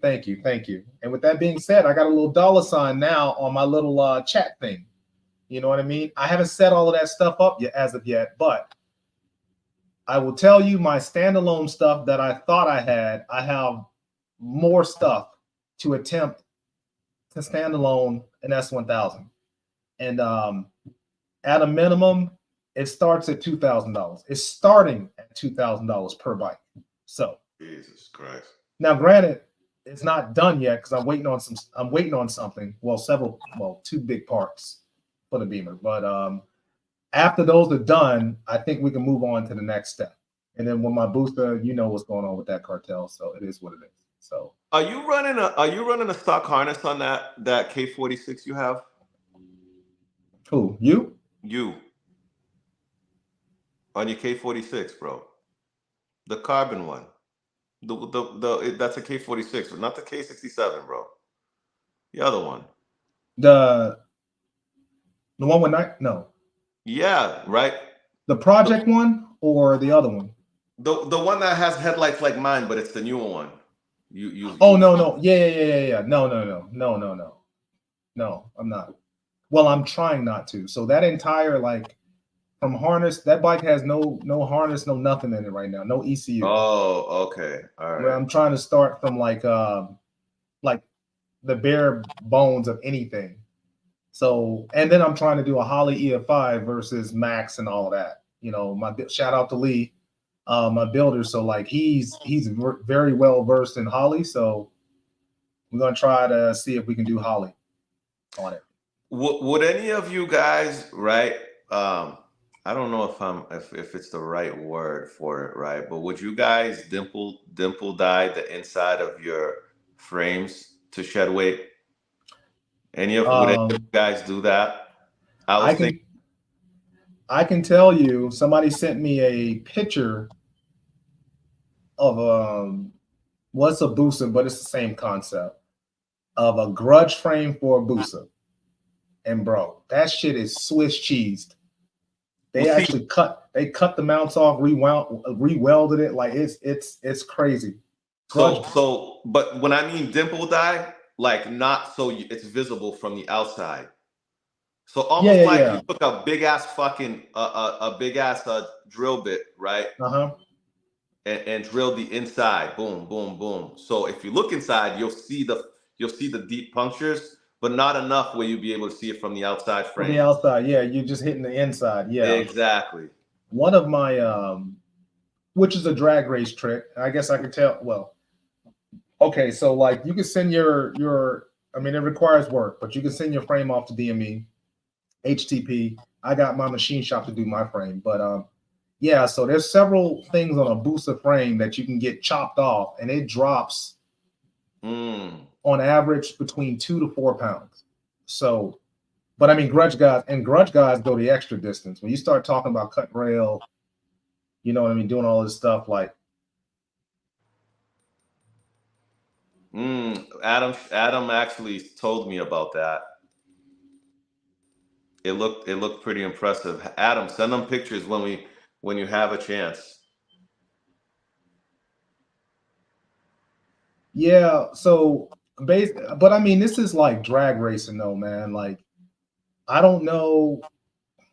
And with that being said, I got a little $ now on my little chat thing. You know what I mean? I haven't set all of that stuff up yet as of yet, but I will tell you my standalone stuff that I thought I had. I have more stuff to attempt to stand alone in S1000. And at a minimum, it starts at $2,000. It's starting at $2,000 per bike. So Jesus Christ. Now, granted, it's not done yet because I'm waiting on something. Well, two big parts for the Beamer. But after those are done, I think we can move on to the next step. And then when my booster, you know what's going on with that Cartel. So it is what it is. So are you running a stock harness on that K46 you have? Who? You? You. On your K46, bro. The carbon one. That's a K46, not the K67, bro. The other one. The one with no. Yeah, right. The project one or the other one? The one that has headlights like mine, but it's the newer one. Oh no. Yeah. No, I'm not. Well, I'm trying not to. So that entire like from harness, that bike has no harness, no nothing in it right now, no ECU. Oh, okay, all right. I'm trying to start from like the bare bones of anything. So, and then I'm trying to do a Holly EF5 versus Max and all of that. You know, my shout out to Lee, my builder. So like he's very well versed in Holly. So we're gonna try to see if we can do Holly on it. Would any of you guys, right? I don't know if it's the right word for it, right? But would you guys dimple dye the inside of your frames to shed weight? Would any of you guys do that? I can tell you, somebody sent me a picture of what's a Busa, but it's the same concept of a grudge frame for a Busa. And bro, that shit is Swiss cheesed. They actually cut the mounts off, rewelded it. Like it's crazy. So, but when I mean dimple dye, like not so it's visible from the outside. So almost you took a big ass fucking a big ass drill bit, right? And drill the inside, boom, boom, boom. So if you look inside, you'll see the deep punctures, but not enough where you'll be able to see it from the outside frame. From the outside, yeah, you're just hitting the inside, yeah. Exactly. One of my which is a drag race trick. I guess I could tell. Well, okay, so like you can send your. I mean, it requires work, but you can send your frame off to DME, HTP. I got my machine shop to do my frame, but yeah. So there's several things on a Busa frame that you can get chopped off, and it drops on average between 2 to 4 pounds. So, but I mean, grudge guys go the extra distance. When you start talking about cut rail, you know what I mean, doing all this stuff like. Adam actually told me about that. It looked pretty impressive. Adam, send them pictures when you have a chance. Yeah, so but I mean, this is like drag racing though, man. Like, I don't know.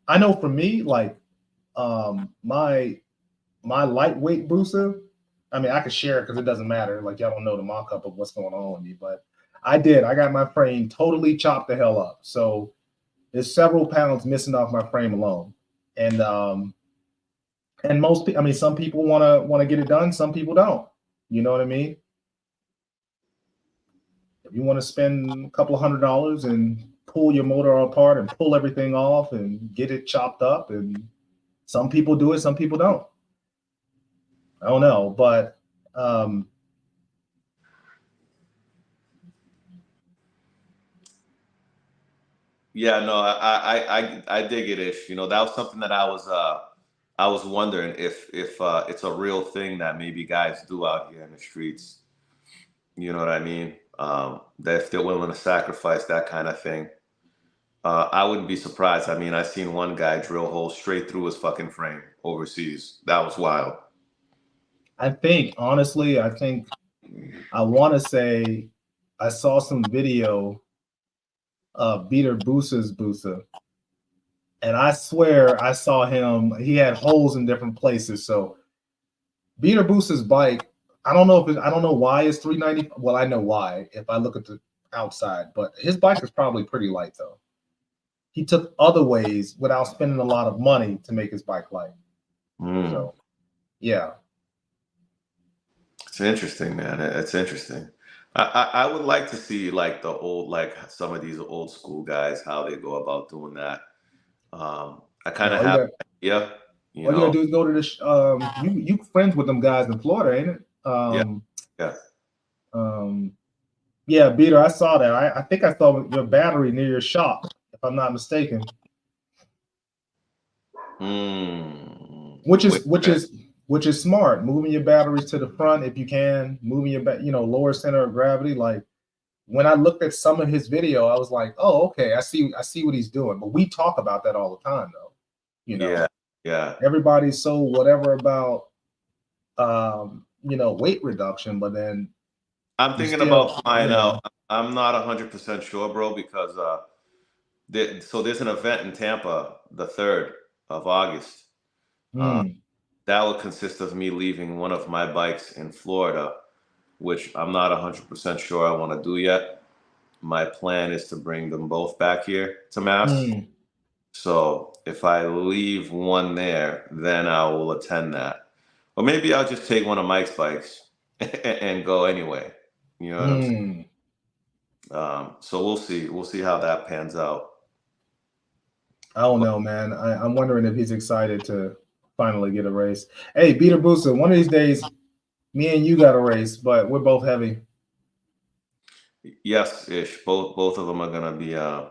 I know for me, like, my lightweight Busa, I mean, I could share it because it doesn't matter. Like, y'all don't know the mock-up of what's going on with me, but I got my frame totally chopped the hell up. So there's several pounds missing off my frame alone. And most people, I mean, some people want to get it done, some people don't. You know what I mean? If you want to spend a couple of $100 and pull your motor apart and pull everything off and get it chopped up, and some people do it, some people don't. I don't know, but yeah, no, I dig it, Ish. You know, that was something that I was wondering if it's a real thing that maybe guys do out here in the streets. You know what I mean? That if they're willing to sacrifice that kind of thing, I wouldn't be surprised. I mean, I seen one guy drill holes straight through his fucking frame overseas. That was wild. Honestly, I want to say I saw some video of Beater Busa's Busa, and I swear I saw him. He had holes in different places. So Beater Busa's bike, I don't know why it's 390. Well, I know why if I look at the outside, but his bike is probably pretty light though. He took other ways without spending a lot of money to make his bike light. So, yeah. It's interesting, man. It's interesting. I would like to see like the old, like some of these old school guys, how they go about doing that. I kind of have an idea. All you gotta do is go to this. You friends with them guys in Florida, ain't it? Yeah, Beater. I saw that. I think I saw your battery near your shop, if I'm not mistaken. which is smart. Moving your batteries to the front if you can, moving your lower center of gravity. Like when I looked at some of his video, I was like, oh, okay, I see what he's doing. But we talk about that all the time, though. Yeah. Everybody's so whatever about weight reduction, but then I'm thinking about flying out. I'm not 100% sure, bro, because so there's an event in Tampa the 3rd of August. That will consist of me leaving one of my bikes in Florida, which I'm not 100% sure I want to do yet. My plan is to bring them both back here to Mass. So if I leave one there, then I will attend that. Or maybe I'll just take one of Mike's bikes and go anyway. You know what I'm saying? So we'll see. We'll see how that pans out. I don't know, man. I'm wondering if he's excited to finally get a race. Hey, Peter Busa, one of these days, me and you got a race, but we're both heavy. Yes, Ish. Both of them are gonna be. I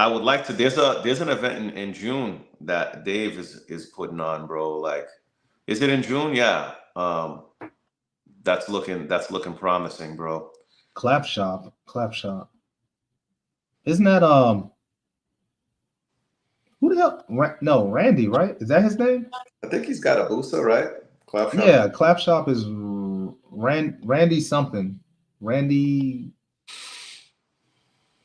would like to. There's an event in June that Dave is putting on, bro. Like, is it in June? Yeah. That's looking promising, bro. Clap shop. Isn't that who the hell? No, Randy, right? Is that his name? I think he's got a Busa, right? Clap shop. Yeah, Clap shop is Randy something. Randy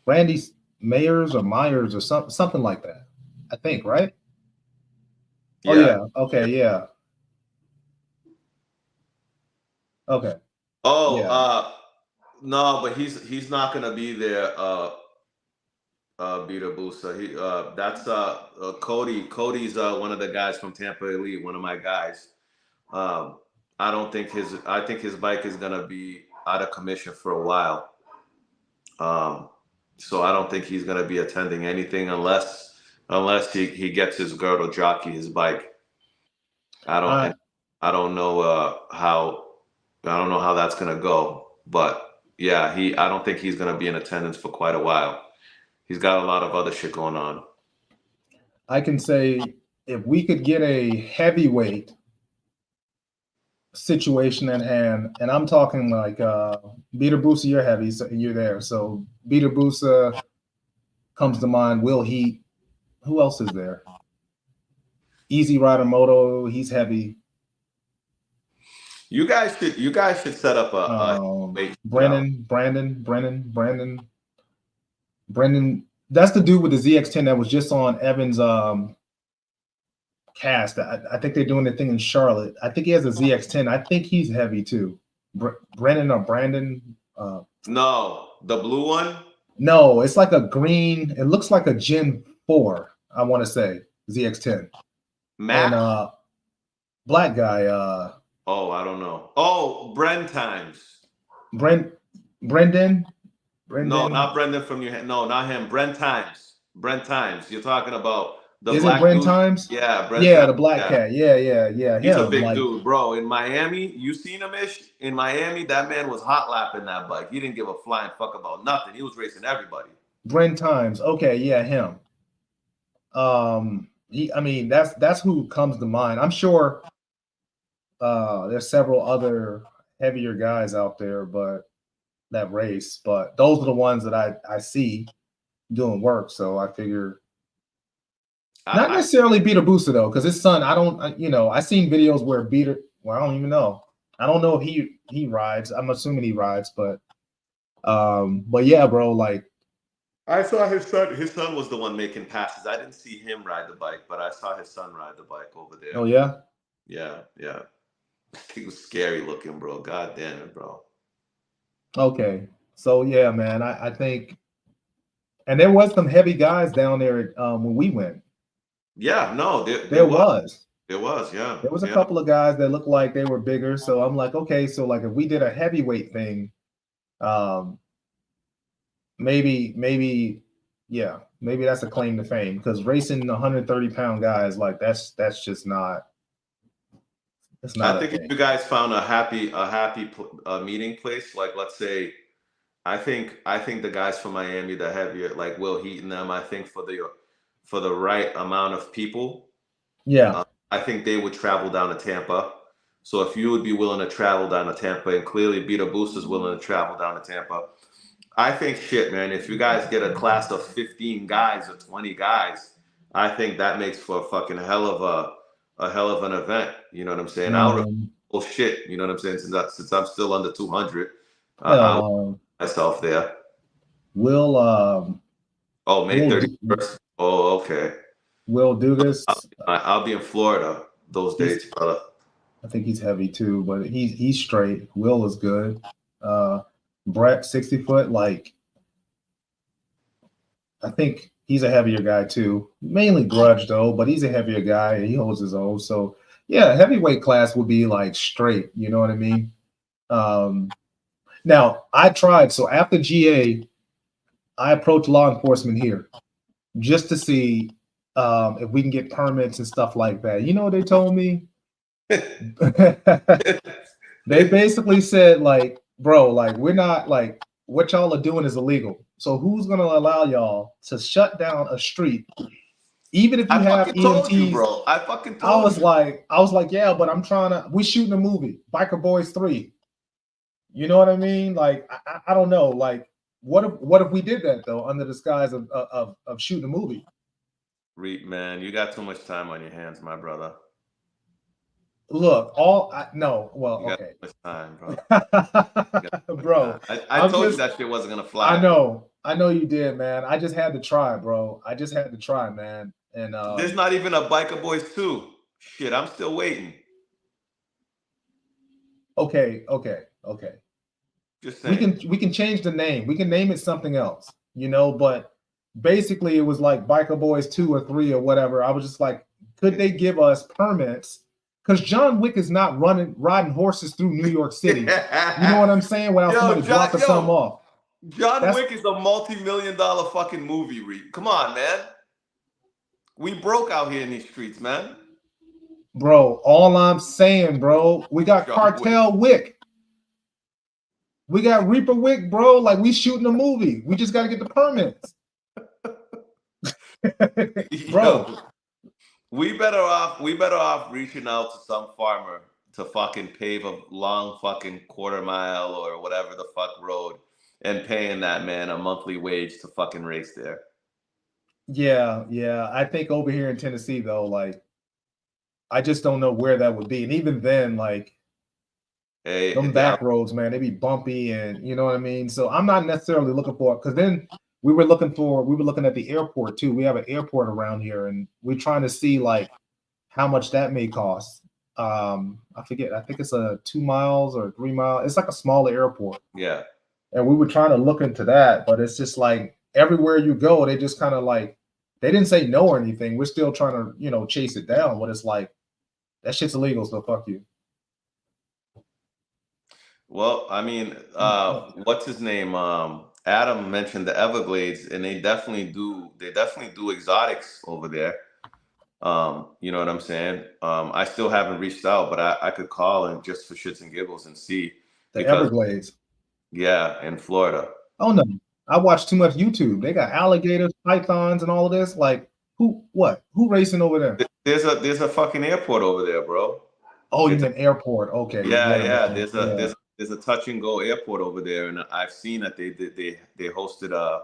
Mayers or Myers or something like that. I think, right? Yeah. Oh yeah. Okay. Yeah. Okay. Oh, yeah. No, but he's not gonna be there. Beta Busa. That's Cody. Cody's one of the guys from Tampa Elite, one of my guys. I think his bike is gonna be out of commission for a while. So I don't think he's gonna be attending anything unless he gets his girl to jockey his bike. I don't know how that's gonna go, but yeah, I don't think he's gonna be in attendance for quite a while. He's got a lot of other shit going on. I can say if we could get a heavyweight situation at hand, and I'm talking like Peter Busa, you're heavy, so you're there. So Peter Busa comes to mind. Will Heat. Who else is there? Easy Rider Moto, he's heavy. You guys should set up a Brandon. That's the dude with the ZX10 that was just on Evan's cast. I think they're doing the thing in Charlotte. I think he has a ZX10. I think he's heavy too. Brandon. No, the blue one. No, it's like a green. It looks like a Gen 4. I want to say ZX10. Matt? And black guy. Oh, I don't know. Oh, Brendan. No, not Brendan from New Hampshire. No, not him. Brent Times. You're talking about the Is black it Brent dude? Times? Yeah, Brent Times. The black cat. Yeah. He's a big dude, bro. In Miami, you seen him, Ish? In Miami, that man was hot lapping that bike. He didn't give a flying fuck about nothing. He was racing everybody. Brent Times. Okay, yeah, him. That's who comes to mind. I'm sure there's several other heavier guys out there, but that race. But those are the ones that I see doing work. So I figure not necessarily Peter Busa though, because his son, I seen videos where I don't even know. I don't know if he rides. I'm assuming he rides, but yeah, bro, like I saw his son. His son was the one making passes. I didn't see him ride the bike, but I saw his son ride the bike over there. Oh yeah? Yeah. He was scary looking, bro. God damn it, bro. Okay. So yeah, man, I think, and there was some heavy guys down there when we went. Yeah, no, there was. There was, yeah. There was a couple of guys that looked like they were bigger. So I'm like, okay, so like if we did a heavyweight thing, maybe that's a claim to fame, because racing 130-pound guys, like that's just not. I think if you guys found a happy meeting place, like let's say, I think the guys from Miami, the heavier, like Will Heat and them, I think for the right amount of people, yeah, I think they would travel down to Tampa. So if you would be willing to travel down to Tampa, and clearly Beta Boost is willing to travel down to Tampa, I think shit, man. If you guys get a class of 15 guys or 20 guys, I think that makes for a fucking hell of a hell of an event. You know what I'm saying? I'll oh shit. You know what I'm saying? Since I'm still under 200, I'll myself there. We'll oh, May 31st. Oh, okay. We'll do this. I'll be in Florida those dates, brother. I think he's heavy too, but he's straight. Will is good. Brett, 60 foot, like I think he's a heavier guy too. Mainly grudge though, but he's a heavier guy and he holds his own. So yeah, heavyweight class would be like straight. You know what I mean? Now I tried. So after GA, I approached law enforcement here just to see if we can get permits and stuff like that. You know what they told me? They basically said, like, bro, like, we're not, like, what y'all are doing is illegal. So who's gonna allow y'all to shut down a street, even if you have EMTs? Told you, bro. I fucking told I was like, yeah, but I'm trying to. We shooting a movie, Biker Boys 3. You know what I mean? Like, I don't know. Like, what if we did that though, under the disguise of shooting a movie? Reap, man, you got too much time on your hands, my brother. Look, okay. Got too much time, bro. Bro, I told you that shit wasn't gonna fly. I know you did, man. I just had to try, bro. I just had to try, man. And there's not even a Biker Boys 2. Shit, I'm still waiting. Okay. Just saying. We can change the name. We can name it something else, you know, but basically it was like Biker Boys 2 or 3 or whatever. I was just like, could they give us permits? Because John Wick is not riding horses through New York City. You know what I'm saying? Without somebody blocking something off. John Wick is a multi-million-dollar fucking movie, Reed. Come on, man. We broke out here in these streets, man. Bro, all I'm saying, bro, we got Cartel Wick. We got Reaper Wick, bro. Like, we shooting a movie. We just got to get the permits. Bro. Yo. We better off reaching out to some farmer to fucking pave a long fucking quarter mile or whatever the fuck road and paying that man a monthly wage to fucking race there. Yeah. I think over here in Tennessee though, like, I just don't know where that would be. And even then, like, them back roads, man, they be bumpy and you know what I mean? So I'm not necessarily looking for it, because then we were looking at the airport too. We have an airport around here, and we're trying to see like how much that may cost. I forget. I think it's a 2 miles or 3 miles. It's like a smaller airport. Yeah. And we were trying to look into that, but it's just like everywhere you go, they just kind of like, they didn't say no or anything. We're still trying to, you know, chase it down. But it's like, that shit's illegal, so fuck you. Well, I mean, what's his name? Adam mentioned the Everglades, and they definitely do exotics over there. You know what I'm saying? I still haven't reached out, but I could call and just for shits and giggles and see. The Everglades. Yeah, in Florida. Oh no. I watch too much YouTube. They got alligators, pythons, and all of this. Like, who racing over there? There's a fucking airport over there, bro. Oh, you mean airport? Okay. Yeah. There's a touch and go airport over there, and I've seen that they hosted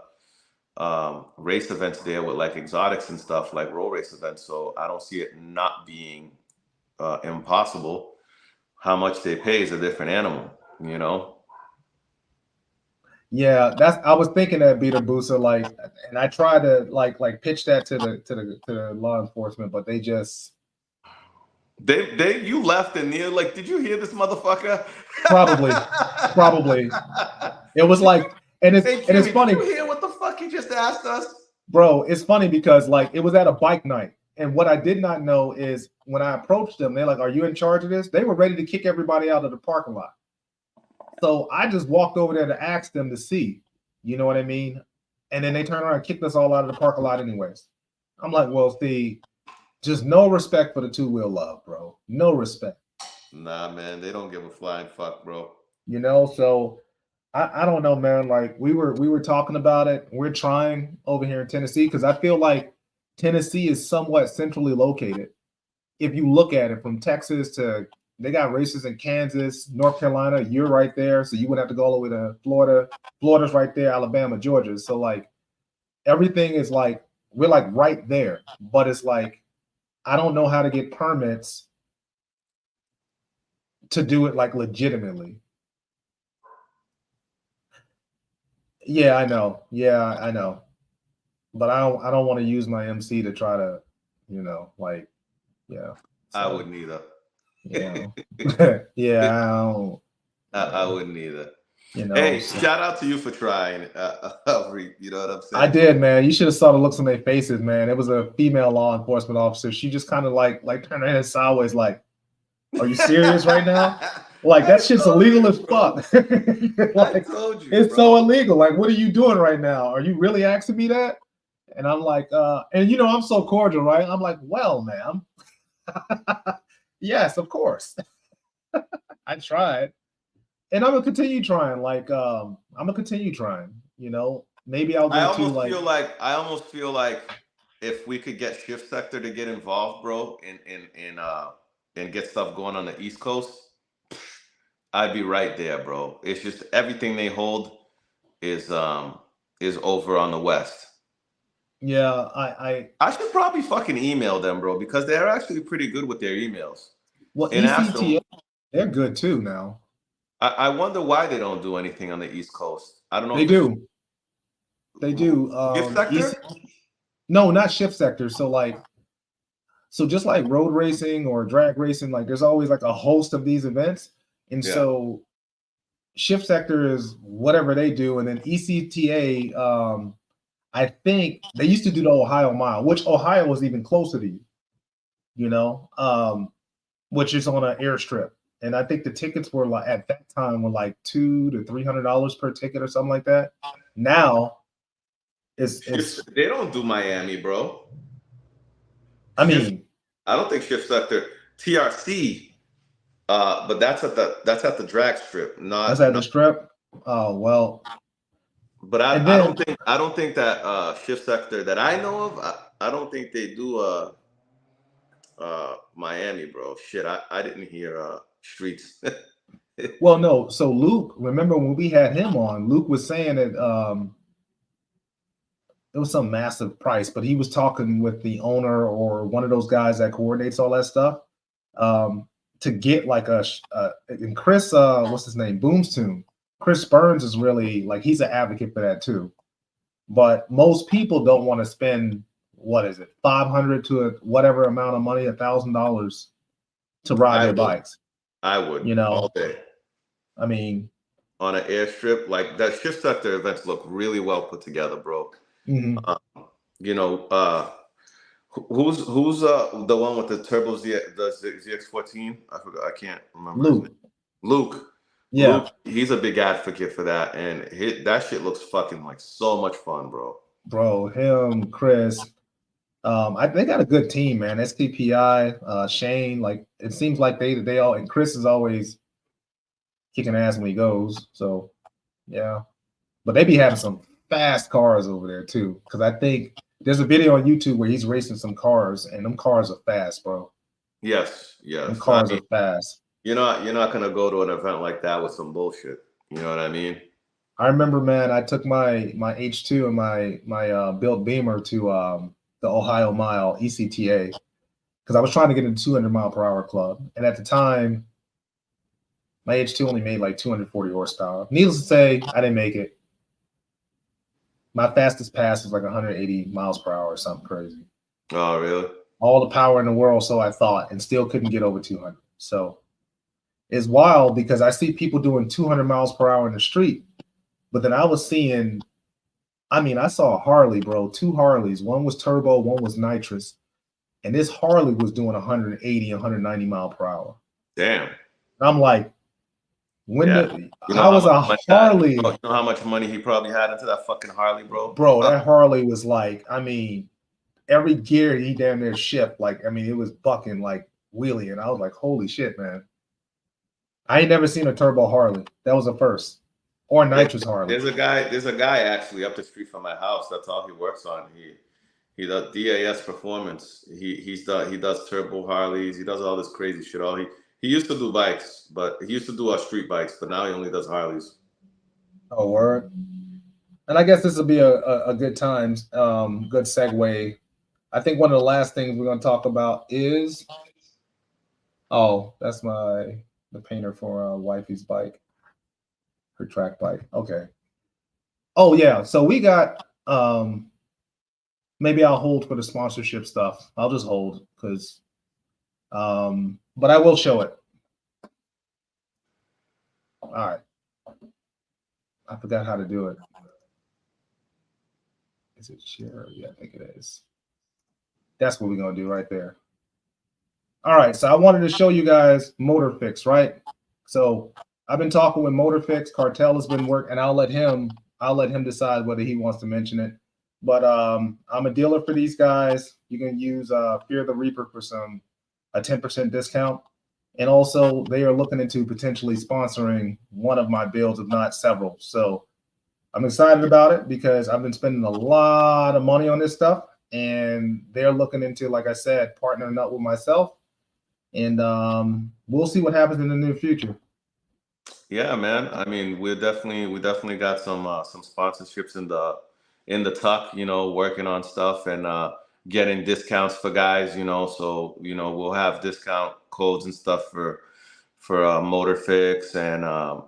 race events there with like exotics and stuff, like road race events. So I don't see it not being impossible. How much they pay is a different animal, you know. Yeah, I was thinking that, Beta Booster, like, and I tried to like pitch that to the law enforcement, but they just you left and you're like, did you hear this motherfucker? Probably. It was like, and it's funny. Did you hear what the fuck he just asked us? Bro, it's funny because like it was at a bike night, and what I did not know is when I approached them, they're like, "Are you in charge of this?" They were ready to kick everybody out of the parking lot. So I just walked over there to ask them to see, you know what I mean? And then they turned around and kicked us all out of the parking lot anyways. I'm like, well, see, just no respect for the two-wheel love, bro. No respect. Nah, man, they don't give a flying fuck, bro. You know, so I don't know, man. Like we were talking about it. We're trying over here in Tennessee because I feel like Tennessee is somewhat centrally located. if you look at it from Texas to, they got races in Kansas, North Carolina, you're right there. So you wouldn't have to go all the way to Florida. Florida's right there, Alabama, Georgia. So like everything is like, we're like right there. But it's like, I don't know how to get permits to do it like legitimately. Yeah, I know. Yeah, I know. But I don't want to use my MC to try to, like, yeah. So, I wouldn't either. Yeah, I don't. I wouldn't either. Hey, so. Shout out to you for trying. You know what I'm saying? I did, man. You should have saw the looks on their faces, man. It was a female law enforcement officer. She just kind of like turned her head sideways, like, "Are you serious right now?" Like that shit's illegal as fuck. Like, I told you, it's so illegal. Like, what are you doing right now? Are you really asking me that? And I'm like, and I'm so cordial, right? I'm like, well, ma'am. Yes, of course. I tried. And I'm gonna continue trying. Like, I'm gonna continue trying, Maybe I'll I almost feel like if we could get Shift Sector to get involved, bro, and get stuff going on the East Coast, I'd be right there, bro. It's just everything they hold is over on the West. Yeah, I should probably fucking email them, bro, because they're actually pretty good with their emails. Well, ECTA, they're good too now. I wonder why they don't do anything on the East Coast. I don't know. They do. They do. Shift Sector? No, not Shift Sector. So just like road racing or drag racing, like there's always like a host of these events. And so Shift Sector is whatever they do. And then ECTA, I think they used to do the Ohio Mile, which Ohio was even closer to you, which is on an airstrip. And I think the tickets were like at that time were like $200 to $300 per ticket or something like that. Now it's they don't do Miami, bro. I mean, I don't think Shift Sector TRC, but that's at the drag strip, not that's at the strip. Oh well. But I don't think that Shift Sector that I know of, I don't think they do Miami, bro. Shit, I didn't hear Streets. Well, no. So Luke, remember when we had him on, Luke was saying that it was some massive price, but he was talking with the owner or one of those guys that coordinates all that stuff to get like and Chris, what's his name? Boomstoon. Chris Burns is really like, he's an advocate for that too. But most people don't want to spend, what is it, $500 to whatever amount of money, $1,000 to ride their bikes. I would, all day. I mean, on an airstrip, like that Shift Sector events look really well put together, bro. Mm-hmm. Who's the one with the turbo the ZX14? I forgot. I can't remember. Luke. Yeah, Luke, he's a big advocate for that, and that shit looks fucking like so much fun, bro. Bro, him, Chris. They got a good team, man. STPI, Shane. Like it seems like they all, and Chris is always kicking ass when he goes. So yeah, but they be having some fast cars over there too. Because I think there's a video on YouTube where he's racing some cars, and them cars are fast, bro. Yes. Them cars are fast. You're not gonna go to an event like that with some bullshit. You know what I mean? I remember, man. I took my H2 and my built Beamer to the Ohio Mile ECTA because I was trying to get into 200 mile per hour club, and at the time, my H2 only made like 240 horsepower. Needless to say, I didn't make it. My fastest pass was like 180 miles per hour or something crazy. Oh, really? All the power in the world, so I thought, and still couldn't get over 200. So it's wild because I see people doing 200 miles per hour in the street, but then I was seeing, I saw a Harley, bro, 2 Harleys. One was turbo, one was nitrous. And this Harley was doing 180, 190 mile per hour. Damn. And I'm like, how was a Harley? You know how much money he probably had into that fucking Harley, bro? Bro, that Harley was like, every gear he damn near shift. Like, it was bucking like wheelie. And I was like, holy shit, man. I ain't never seen a turbo Harley. That was a first. Or a nitrous Harley. There's a guy actually up the street from my house. That's all he works on. He does DAS Performance. He does turbo Harleys. He does all this crazy shit. He used to do bikes, but he used to do street bikes, but now he only does Harleys. Oh, word. And I guess this will be a good time, good segue. I think one of the last things we're going to talk about is, oh, that's the painter for wifey's bike, her track bike. Okay. Oh yeah, so we got maybe I'll hold for the sponsorship stuff. I'll just hold because but I will show it. All right. I forgot how to do it. Is it share? Yeah, I think it is. That's what we're gonna do right there. All right, so I wanted to show you guys MotorFix, right? So I've been talking with MotorFix. Cartel has been working, and I'll let him decide whether he wants to mention it. But I'm a dealer for these guys. You can use Fear the Reaper for a 10% discount. And also they are looking into potentially sponsoring one of my builds, if not several. So I'm excited about it because I've been spending a lot of money on this stuff, and they're looking into, like I said, partnering up with myself. And we'll see what happens in the near future. Yeah, man. I mean, we definitely got some sponsorships in the tuck, you know, working on stuff and getting discounts for guys, you know. So, you know, we'll have discount codes and stuff for MotorFix, and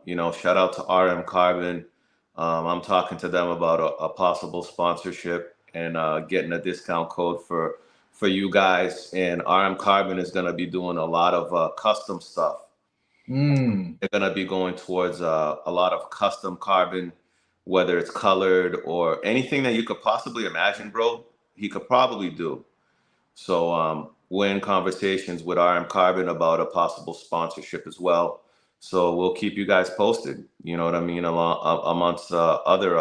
you know, shout out to RM Carbon. I'm talking to them about a possible sponsorship and getting a discount code for you guys. And RM Carbon is going to be doing a lot of custom stuff. They're going to be going towards a lot of custom carbon, whether it's colored or anything that you could possibly imagine, bro. He could probably do. So we're in conversations with RM Carbon about a possible sponsorship as well. So we'll keep you guys posted. You know what I mean? Amongst other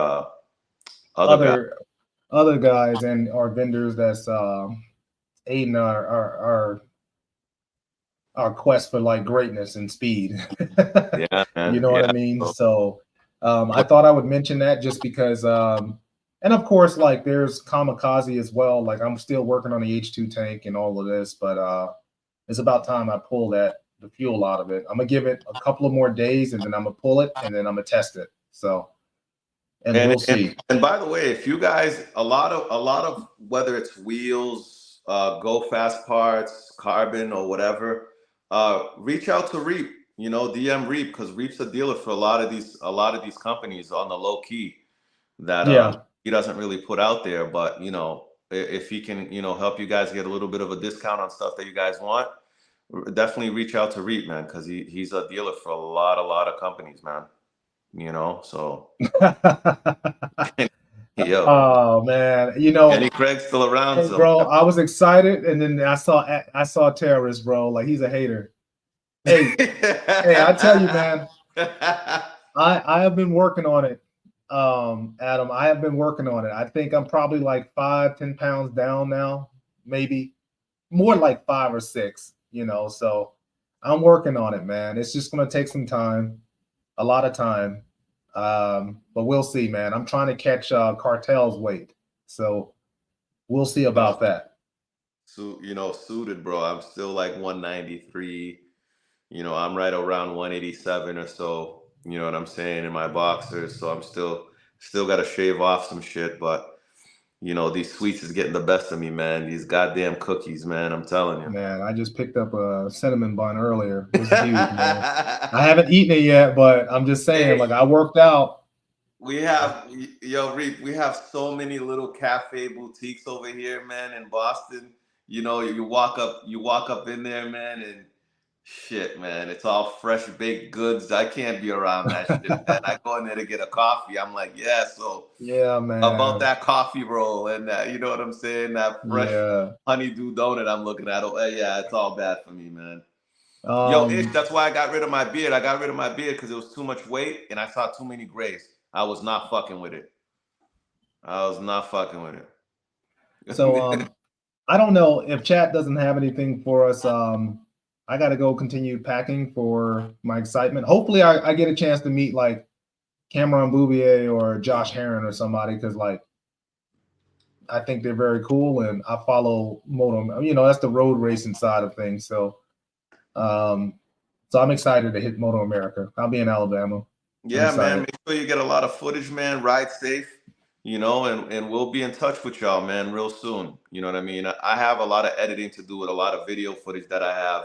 guys and our vendors that's aiding our quest for like greatness and speed. Yeah, man. You know what I mean? So I thought I would mention that just because and of course, like there's Kamikaze as well. Like I'm still working on the H2 tank and all of this, but it's about time I pull the fuel out of it. I'm gonna give it a couple of more days and then I'm gonna pull it and then I'm gonna test it. So and we'll see. And by the way, if you guys, a lot of whether it's wheels, Go Fast parts, carbon or whatever, reach out to Reap. You know, DM Reap, because Reap's a dealer for a lot of these companies on the low key that he doesn't really put out there. But you know, if he can, you know, help you guys get a little bit of a discount on stuff that you guys want, definitely reach out to Reap, man, because he's a dealer for a lot of companies, man. You know, so yo. Oh man, you know, Kenny Craig's still around, hey, bro. I was excited, and then I saw Terrorist, bro. Like he's a hater. Hey, I tell you, man, I have been working on it, Adam. I have been working on it. I think I'm probably like 5-10 pounds down now, maybe more like 5 or 6. You know, so I'm working on it, man. It's just gonna take some time. A lot of time, but we'll see, man. I'm trying to catch Cartel's weight, so we'll see about that. So you know, suited, bro. I'm still like 193. You know, I'm right around 187 or so. You know what I'm saying, in my boxers. So I'm still got to shave off some shit, but you know, these sweets is getting the best of me, man. These goddamn cookies, man. I'm telling you. Man, I just picked up a cinnamon bun earlier. It was huge, man. I haven't eaten it yet, but I'm just saying, like, I worked out. We have, yo, Reap, we have so many little cafe boutiques over here, man, in Boston. You know, you walk up in there, man, and shit, man, it's all fresh baked goods. I can't be around that shit, man. I go in there to get a coffee. I'm like, yeah, so yeah, man, about that coffee roll and that, you know what I'm saying? That fresh honeydew donut I'm looking at. Oh, yeah, it's all bad for me, man. Yo, Ish, that's why I got rid of my beard. I got rid of my beard because it was too much weight and I saw too many grays. I was not fucking with it. So I don't know if chat doesn't have anything for us. I got to go continue packing for my excitement. Hopefully I get a chance to meet like Cameron Bouvier or Josh Heron or somebody, because like I think they're very cool, and I follow Moto. You know, that's the road racing side of things. So, so I'm excited to hit Moto America. I'll be in Alabama. Yeah, man. Make sure you get a lot of footage, man. Ride safe, you know, and we'll be in touch with y'all, man, real soon. You know what I mean? I have a lot of editing to do with a lot of video footage that I have.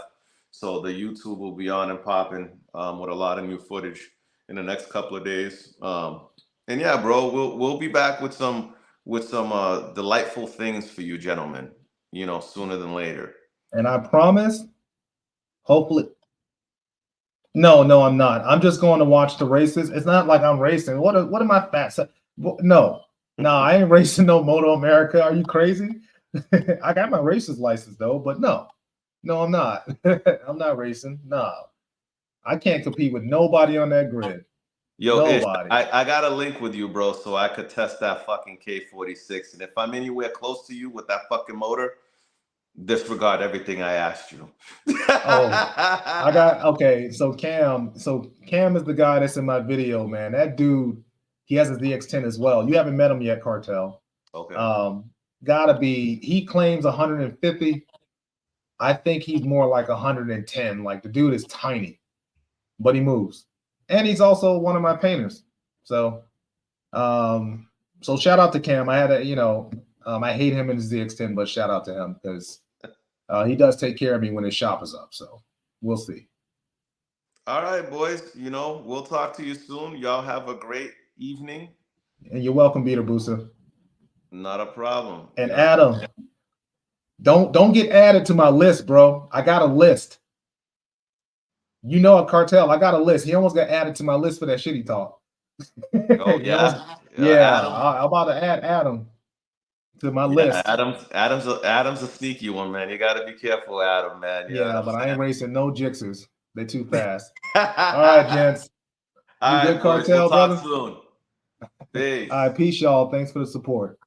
So the YouTube will be on and popping with a lot of new footage in the next couple of days. And yeah, bro, we'll be back with some delightful things for you, gentlemen. You know, sooner than later. And I promise, hopefully. No, I'm not. I'm just going to watch the races. It's not like I'm racing. What am I fat? No, I ain't racing no Moto America. Are you crazy? I got my racer's license though, but no, I'm not. I'm not racing. No, I can't compete with nobody on that grid. Yo, nobody. I got a link with you, bro, so I could test that fucking K46. And if I'm anywhere close to you with that fucking motor, disregard everything I asked you. Okay. So Cam is the guy that's in my video, man. That dude, he has a ZX10 as well. You haven't met him yet, Cartel. Okay. He claims 150. I think he's more like 110. Like the dude is tiny, but he moves. And he's also one of my painters. So so shout out to Cam. I had I hate him in his ZX10, but shout out to him because he does take care of me when his shop is up. So we'll see. All right, boys. You know, we'll talk to you soon. Y'all have a great evening. And you're welcome, Beater Booster. Not a problem. And Adam, don't get added to my list, bro. I got a list. You know, a Cartel. I got a list. He almost got added to my list for that shit he talk. Oh yeah, I'm about to add Adam to my list. Adam's a sneaky one, man. You got to be careful, Adam, man. Yeah, but I ain't racing no Jixers. They're too fast. All right, gents. All right, good, Cartel, we'll brother. Talk soon. Peace. All right, peace, y'all. Thanks for the support.